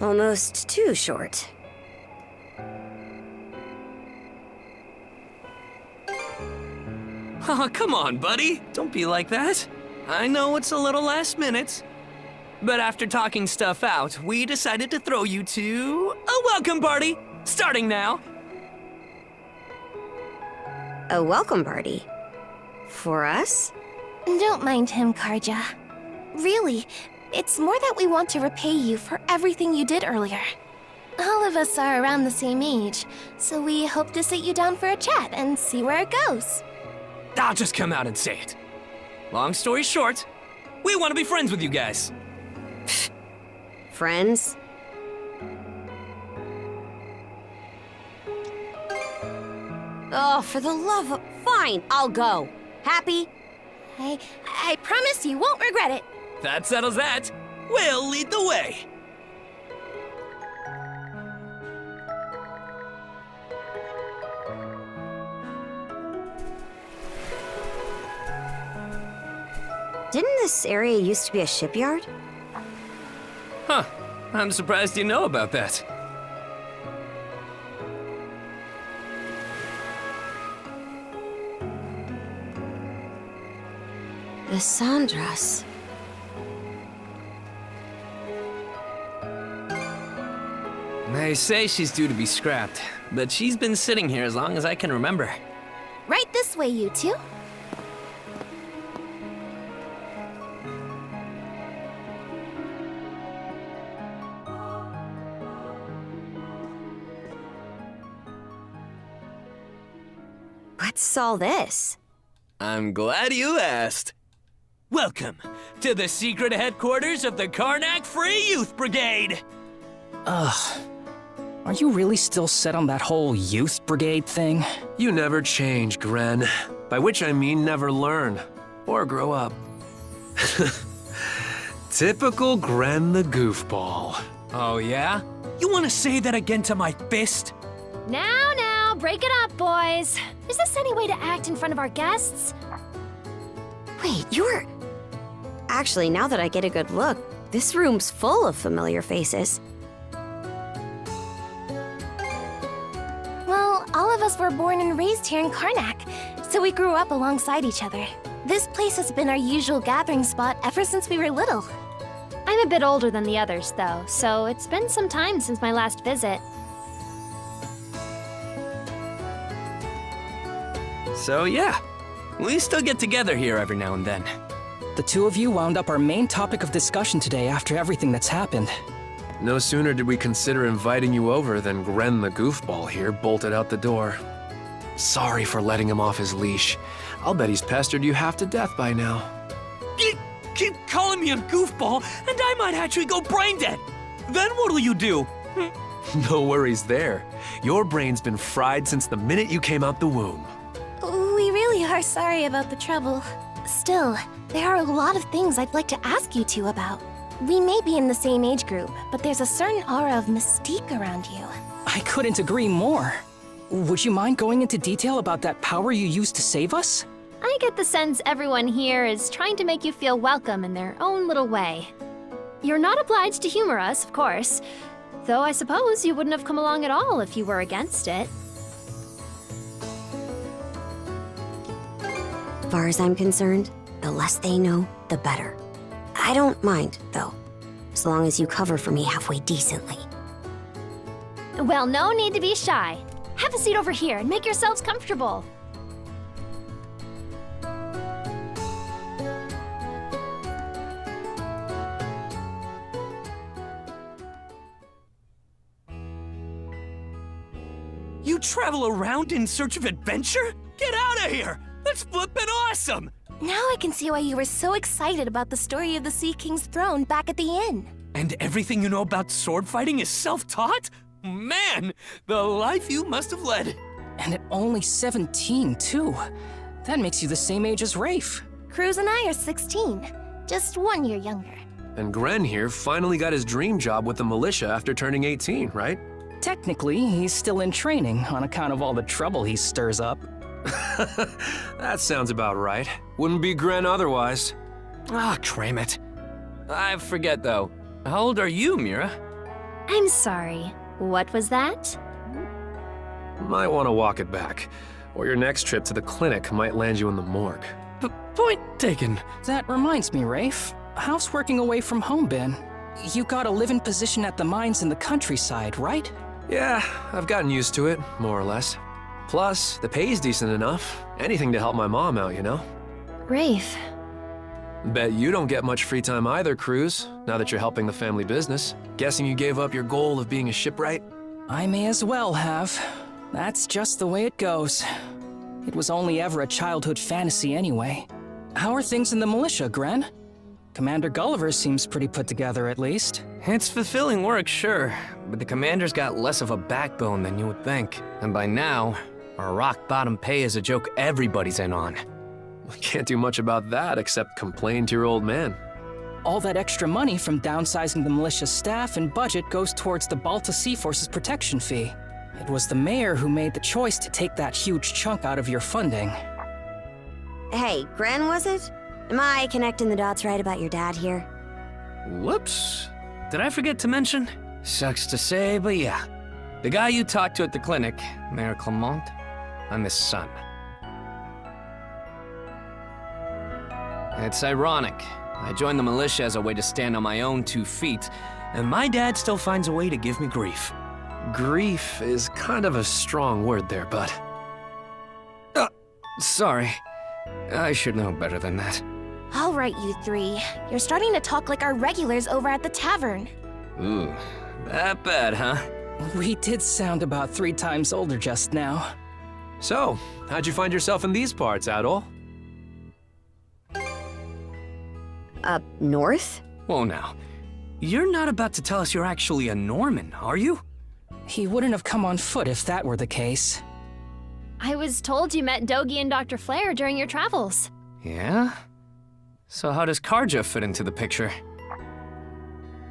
Almost too short. Oh, come on, buddy. Don't be like that. I know it's a little last minute. But after talking stuff out, we decided to throw you to a welcome party, starting now. A welcome party? For us? Don't mind him, Karja. Really, it's more that we want to repay you for everything you did earlier. All of us are around the same age, so we hope to sit you down for a chat and see where it goes. I'll just come out and say it. Long story short, we want to be friends with you guys. Friends? Oh, for the love of... Fine, I'll go. Happy? I promise you won't regret it. That settles that. We'll lead the way. Didn't this area used to be a shipyard? Huh. I'm surprised you know about that. The Sandras. They say she's due to be scrapped, but she's been sitting here as long as I can remember. Right this way, you two. What's all this? I'm glad you asked. Welcome to the secret headquarters of the Carnac Free Youth Brigade. Ugh. Are you really still set on that whole youth brigade thing? You never change, Gren. By which I mean never learn. Or grow up. Typical Gren the goofball. Oh, yeah? You want to say that again to my fist? Now, break it up, boys. Is this any way to act in front of our guests? Wait, you're... Actually, now that I get a good look, this room's full of familiar faces. Well, all of us were born and raised here in Carnac, so we grew up alongside each other. This place has been our usual gathering spot ever since we were little. I'm a bit older than the others, though, so it's been some time since my last visit. So yeah, we still get together here every now and then. The two of you wound up our main topic of discussion today after everything that's happened. No sooner did we consider inviting you over than Gren the goofball here bolted out the door. Sorry for letting him off his leash. I'll bet he's pestered you half to death by now. Keep calling me a goofball, and I might actually go brain dead. Then what'll you do? No worries there. Your brain's been fried since the minute you came out the womb. We really are sorry about the trouble. Still, there are a lot of things I'd like to ask you two about. We may be in the same age group, but there's a certain aura of mystique around you. I couldn't agree more. Would you mind going into detail about that power you used to save us? I get the sense everyone here is trying to make you feel welcome in their own little way. You're not obliged to humor us, of course, though I suppose you wouldn't have come along at all if you were against it. As far as I'm concerned, the less they know, the better. I don't mind, though, as long as you cover for me halfway decently. Well, no need to be shy. Have a seat over here and make yourselves comfortable. You travel around in search of adventure? Get out of here! That's flippin' awesome! Now I can see why you were so excited about the story of the Sea King's throne back at the inn. And everything you know about sword fighting is self-taught? Man, the life you must have led. And at only 17, too. That makes you the same age as Rafe. Cruz and I are 16, just 1 year younger. And Gren here finally got his dream job with the militia after turning 18, right? Technically, he's still in training on account of all the trouble he stirs up. That sounds about right. Wouldn't be Gren otherwise. Ah, cram it. I forget, though. How old are you, Mira? I'm sorry. What was that? Might want to walk it back, or your next trip to the clinic might land you in the morgue. Point taken. That reminds me, Rafe. How's working away from home been? You got a live-in position at the mines in the countryside, right? Yeah, I've gotten used to it, more or less. Plus, the pay's decent enough. Anything to help my mom out, you know? Rafe. Bet you don't get much free time either, Cruz, now that you're helping the family business. Guessing you gave up your goal of being a shipwright? I may as well have. That's just the way it goes. It was only ever a childhood fantasy anyway. How are things in the militia, Gren? Commander Gulliver seems pretty put together, at least. It's fulfilling work, sure, but the commander's got less of a backbone than you would think. And by now, our rock-bottom pay is a joke everybody's in on. Can't do much about that except complain to your old man. All that extra money from downsizing the militia staff and budget goes towards the Balta Sea Force's protection fee. It was the mayor who made the choice to take that huge chunk out of your funding. Hey, Gren, was it? Am I connecting the dots right about your dad here? Whoops. Did I forget to mention? Sucks to say, but yeah. The guy you talked to at the clinic, Mayor Clement, I'm his son. It's ironic. I joined the militia as a way to stand on my own 2 feet, and my dad still finds a way to give me grief. Grief is kind of a strong word there, bud. Sorry. I should know better than that. All right, you three. You're starting to talk like our regulars over at the tavern. Ooh, that bad, huh? We did sound about 3 times older just now. So, how'd you find yourself in these parts, Adol? Up north? Whoa now. You're not about to tell us you're actually a Norman, are you? He wouldn't have come on foot if that were the case. I was told you met Dogi and Dr. Flair during your travels. Yeah? So how does Karja fit into the picture?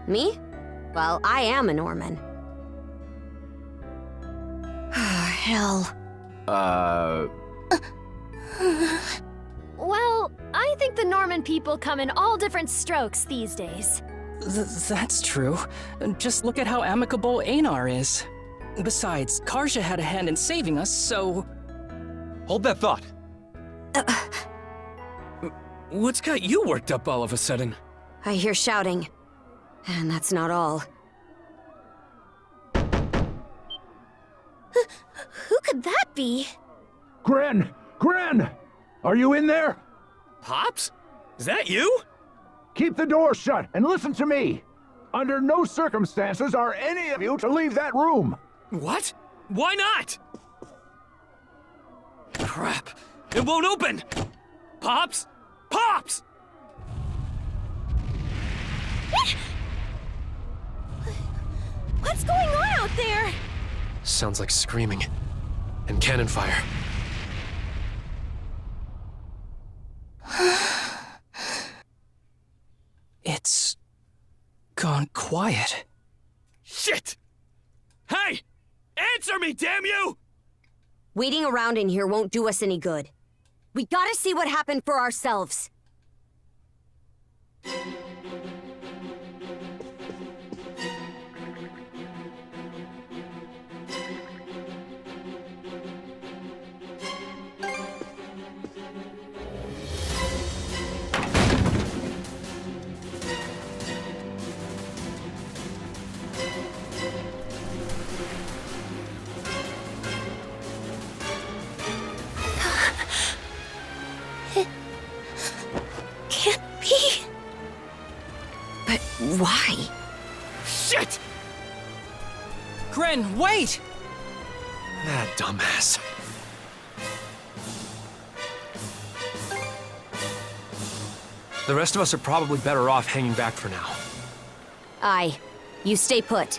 Me? Well, I am a Norman. Hell. Well, I think the Norman people come in all different strokes these days. That's true. Just look at how amicable Einar is. Besides, Karja had a hand in saving us, so... Hold that thought. What's got you worked up all of a sudden? I hear shouting. And that's not all. Who could that be? Gren! Gren! Are you in there? Pops? Is that you? Keep the door shut and listen to me. Under no circumstances are any of you to leave that room. What? Why not? Crap. It won't open! Pops? Pops! What's going on out out there! Sounds like screaming. And cannon fire. It's gone quiet. Shit! Hey! Answer me, damn you! Waiting around in here won't do us any good. We gotta see what happened for ourselves. Can't be. But why? Shit! Gren, wait! Ah, dumbass. The rest of us are probably better off hanging back for now. Aye. You stay put.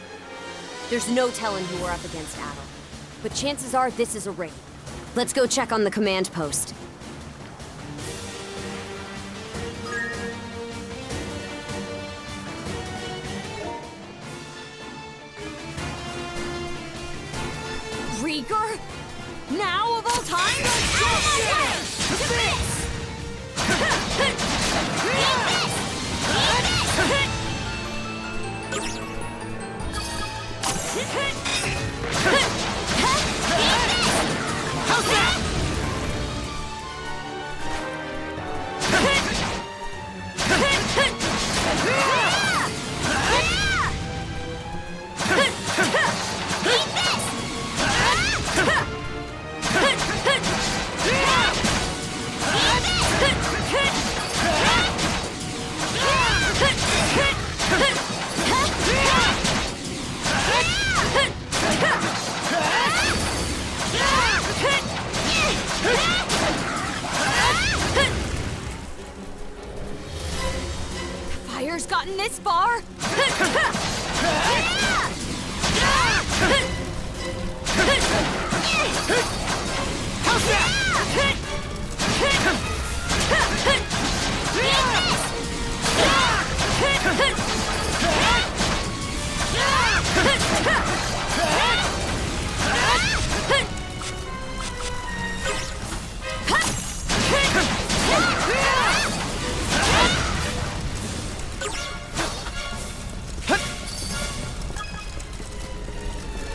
There's no telling who we're up against, Adel. But chances are this is a raid. Let's go check on the command post. Rieger? Now of all time? Out of my way! To this! How's that? Fire's gotten this far? How's that?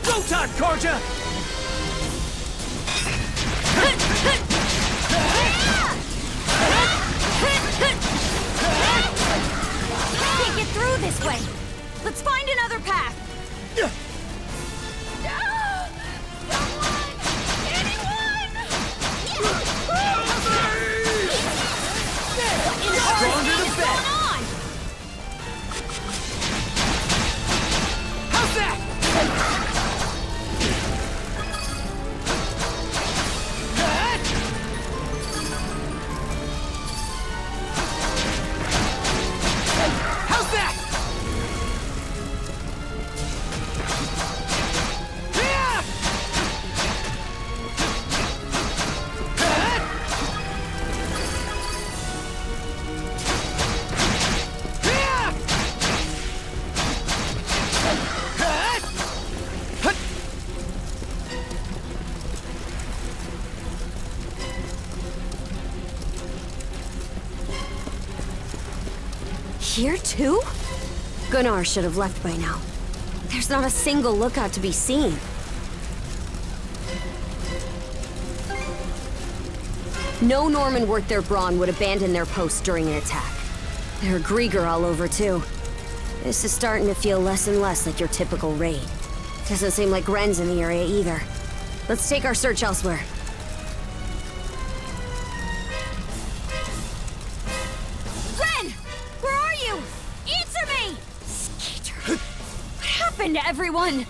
Go time, Karja! Can't get through this way. Let's find another path. Stronger the better. How's that? How's that? Here too? Gunnar should have left by now. There's not a single lookout to be seen. No Norman worth their brawn would abandon their post during an attack. There are Grieger all over too. This is starting to feel less and less like your typical raid. Doesn't seem like Ren's in the area either. Let's take our search elsewhere. Ren! Where are you? Answer me! Skeeter! What happened to everyone?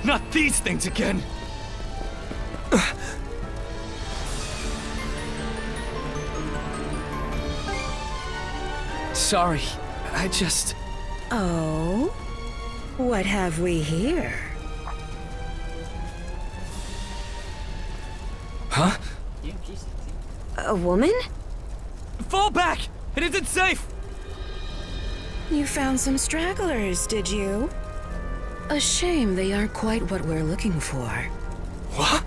Not these things again! Sorry, I just... Oh? What have we here? Huh? A woman? Fall back! It isn't safe! You found some stragglers, did you? A shame they aren't quite what we're looking for. What?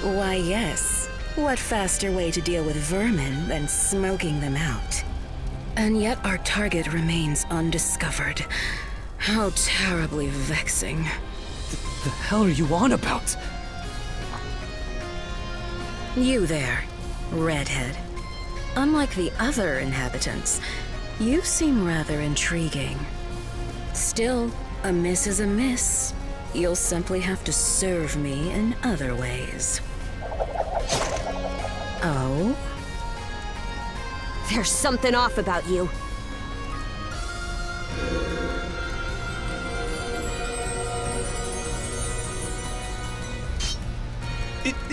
Why, yes. What faster way to deal with vermin than smoking them out? And yet our target remains undiscovered. How terribly vexing. The hell are you on about? You there, redhead. Unlike the other inhabitants, you seem rather intriguing. Still, a miss is a miss. You'll simply have to serve me in other ways. Oh? There's something off about you.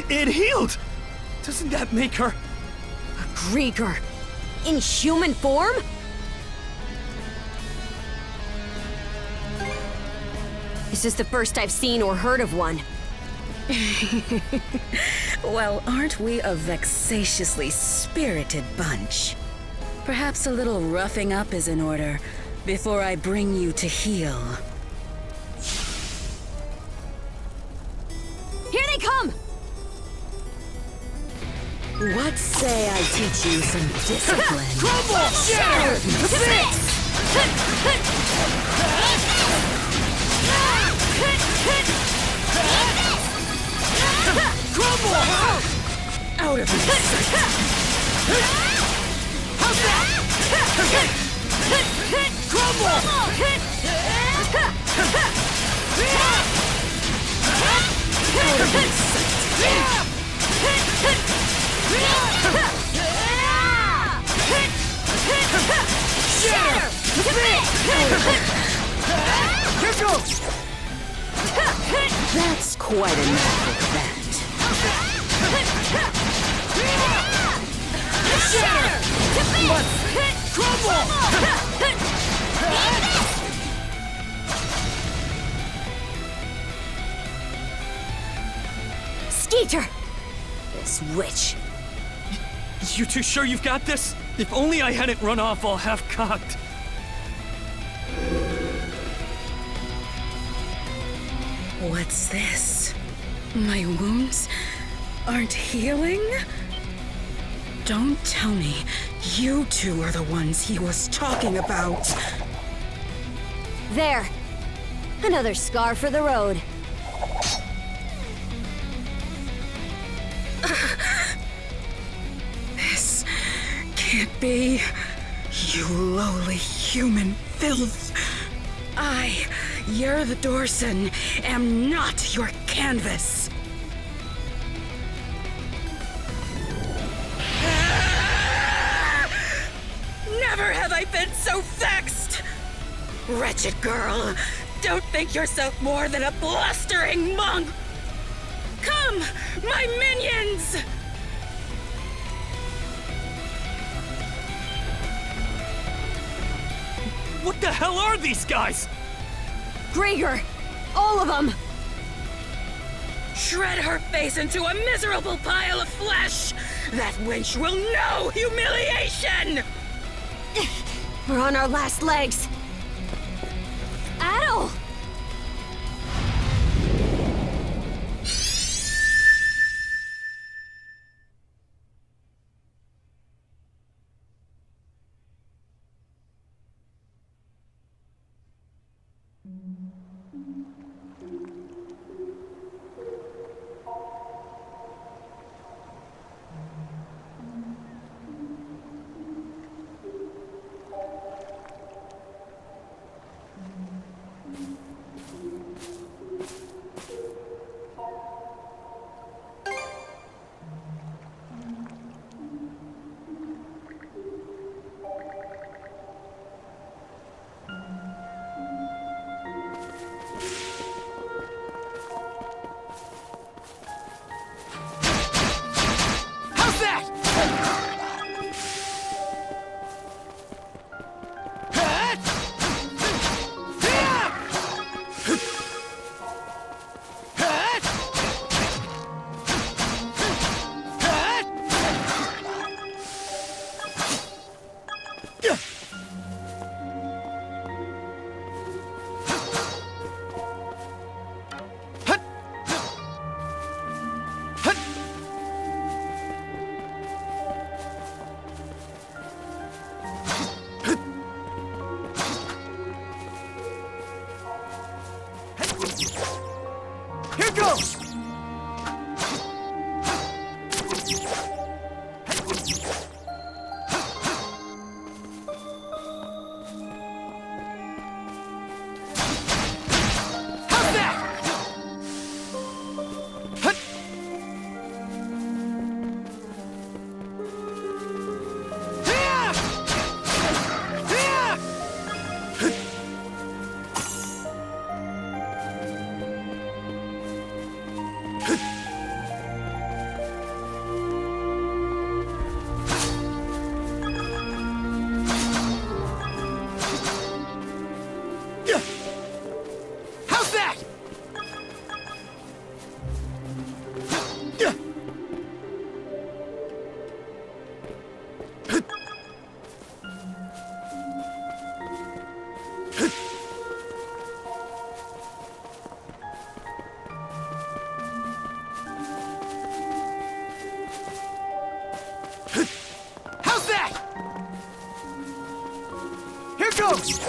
It healed! Doesn't that make her... A Grieger. In human form? This is the first I've seen or heard of one. Well, aren't we a vexatiously spirited bunch? Perhaps a little roughing up is in order before I bring you to heel. Here they come! What say I teach you some discipline? Crumble! Shatter! Crumble! Out of my sight! How's that? Crumble! Out of my sight! Shatter! Here goes! That's quite enough of that. Shatter! Crumble! Skeeter! This witch. You two sure you've got this? If only I hadn't run off all half-cocked. What's this? My wounds aren't healing? Don't tell me you two are the ones he was talking about. There. Another scar for the road. This can't be. You lowly human filth. You're the Dorson, am not your canvas. Never have I been so vexed! Wretched girl, don't think yourself more than a blustering monk! Come, my minions! What the hell are these guys? Grieger! All of them! Shred her face into a miserable pile of flesh! That wench will know humiliation! We're on our last legs. Adel! goes!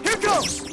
Here goes!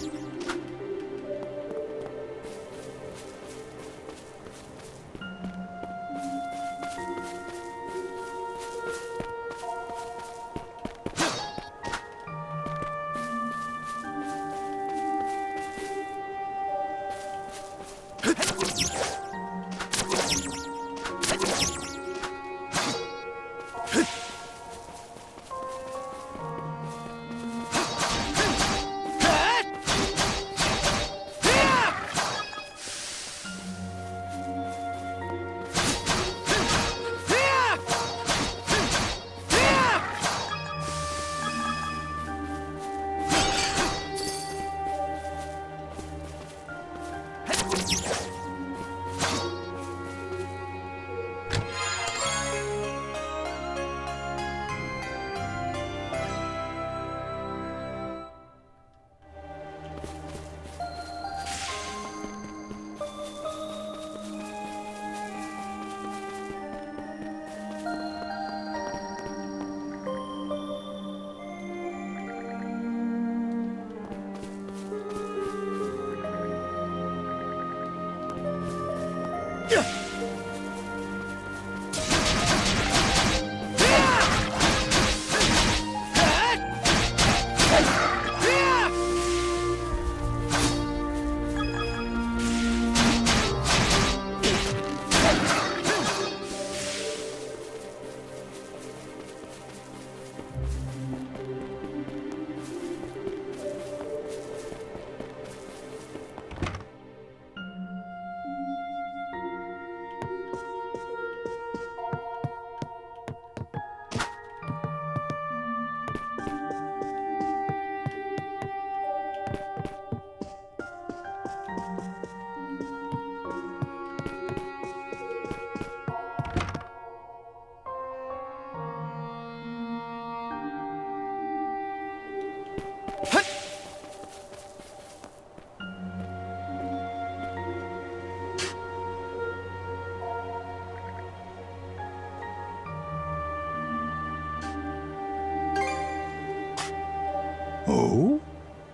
Oh?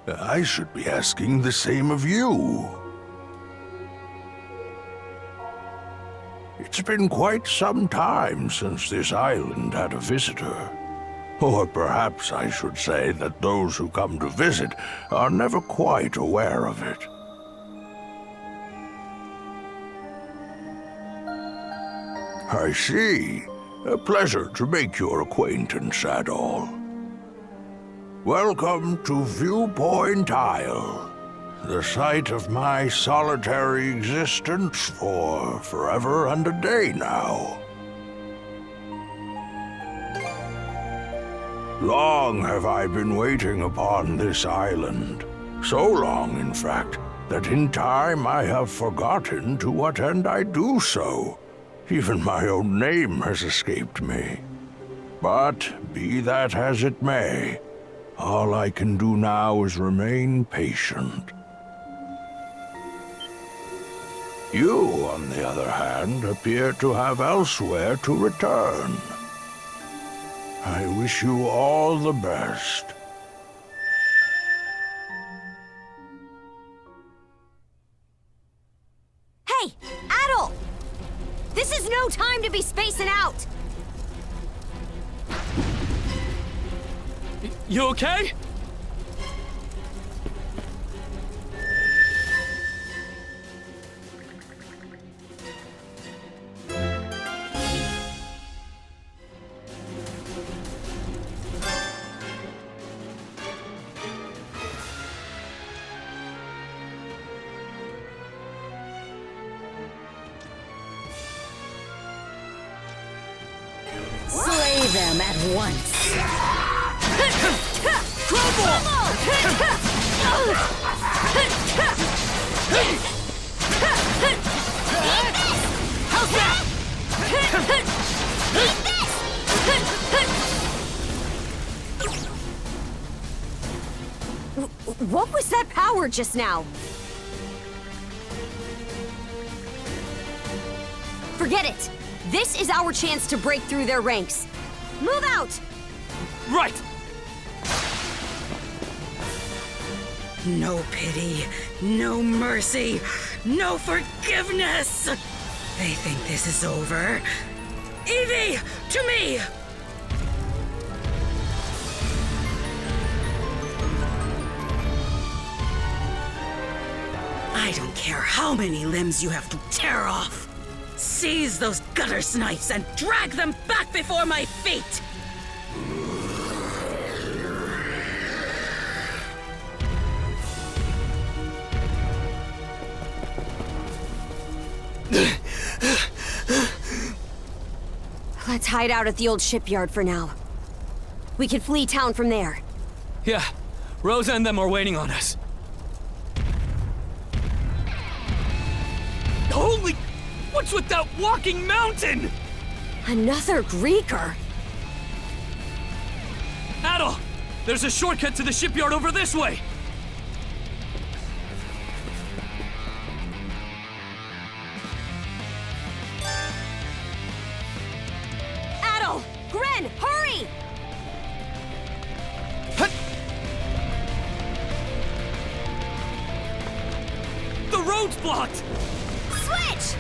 I should be asking the same of you. It's been quite some time since this island had a visitor. Or perhaps I should say that those who come to visit are never quite aware of it. I see. A pleasure to make your acquaintance, Adol. Welcome to Viewpoint Isle, the site of my solitary existence for forever and a day now. Long have I been waiting upon this island. So long, in fact, that in time I have forgotten to what end I do so. Even my own name has escaped me. But be that as it may, all I can do now is remain patient. You, on the other hand, appear to have elsewhere to return. I wish you all the best. Hey, Adol! This is no time to be spacing out! You okay? Slay them at once. How's that? What was that power just now? Forget it! This is our chance to break through their ranks. Move out! Right! No pity, no mercy, no forgiveness! They think this is over. Evie, to me! I don't care how many limbs you have to tear off. Seize those gutter snipes and drag them back before my feet! Let's hide out at the old shipyard for now. We can flee town from there. Yeah, Rosa and them are waiting on us. Holy... What's with that walking mountain? Another Greeker? Adol! There's a shortcut to the shipyard over this way! Adol! Gren, hurry! The road's blocked! Switch!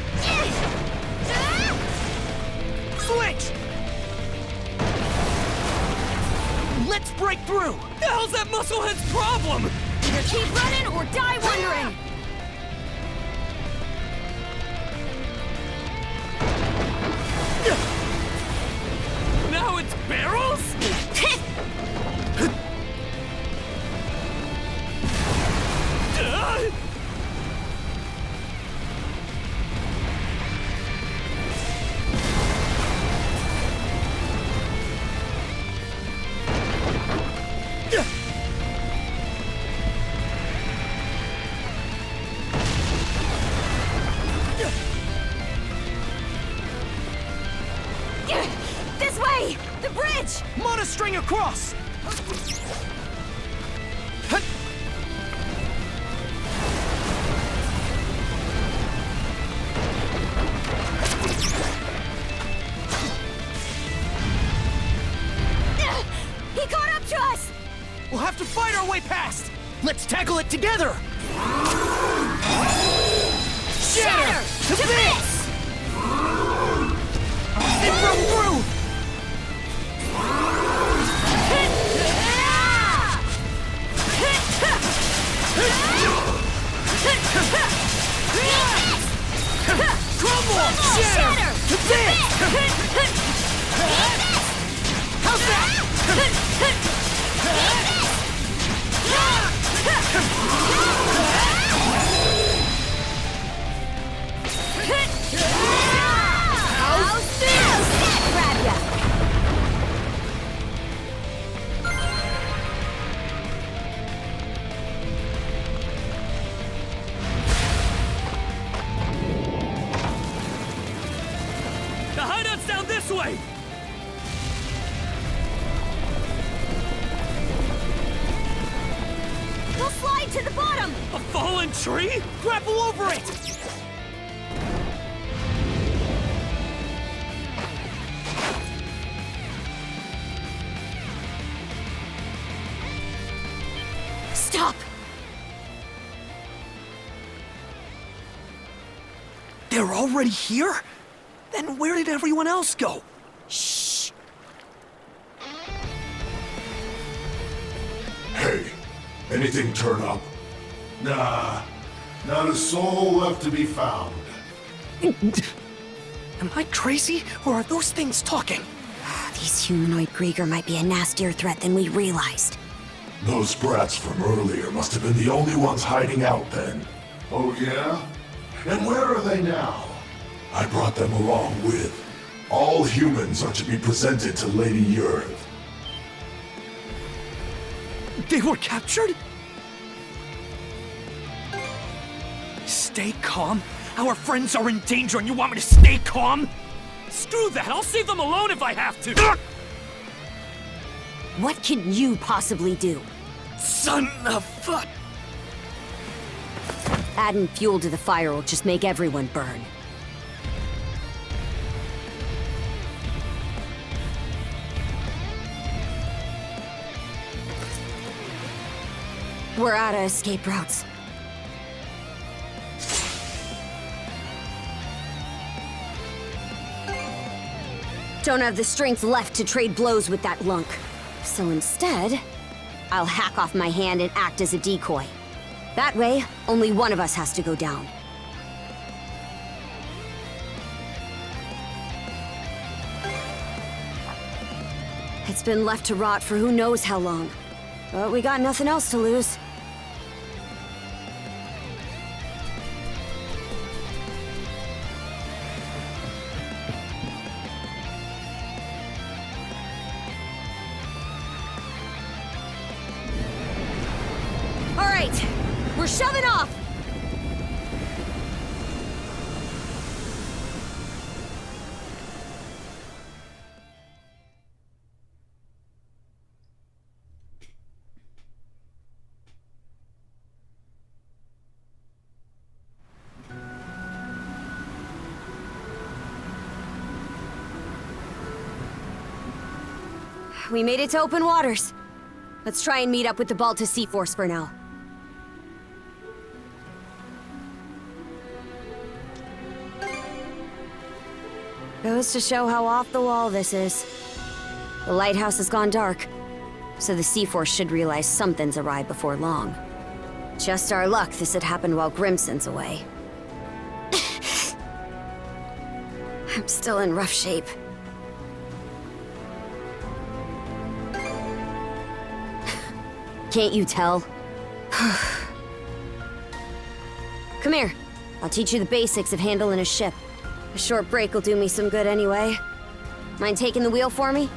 Switch! Let's break through! The hell's that musclehead's problem? Either keep running or die wondering! Now it's barrels? This way! The bridge! Monostring across! He caught up to us! We'll have to fight our way past! Let's tackle it together! Shatter! To this! They broke through! Crumble! Shatter! To this! How's that? How's that grab ya? The hideout's down this way! We'll slide to the bottom! A fallen tree? Grapple over it! already here? Then where did everyone else go? Shh. Hey, anything turn up? Nah, not a soul left to be found. Am I crazy, or are those things talking? These humanoid Grieger might be a nastier threat than we realized. Those brats from earlier must have been the only ones hiding out then. Oh yeah? And where are they now? I brought them along with. All humans are to be presented to Lady Yurth. They were captured? Stay calm? Our friends are in danger and you want me to stay calm? Screw that! I'll leave them alone if I have to! What can you possibly do? Son of a... Adding fuel to the fire will just make everyone burn. We're out of escape routes. Don't have the strength left to trade blows with that lunk. So instead, I'll hack off my hand and act as a decoy. That way, only one of us has to go down. It's been left to rot for who knows how long. But we got nothing else to lose. All right, we're shoving off! We made it to open waters. Let's try and meet up with the Balta Sea Force for now. Goes to show how off the wall this is. The lighthouse has gone dark, so the Sea Force should realize something's awry before long. Just our luck this had happened while Grimson's away. I'm still in rough shape. Can't you tell? Come here. I'll teach you the basics of handling a ship. A short break will do me some good anyway. Mind taking the wheel for me?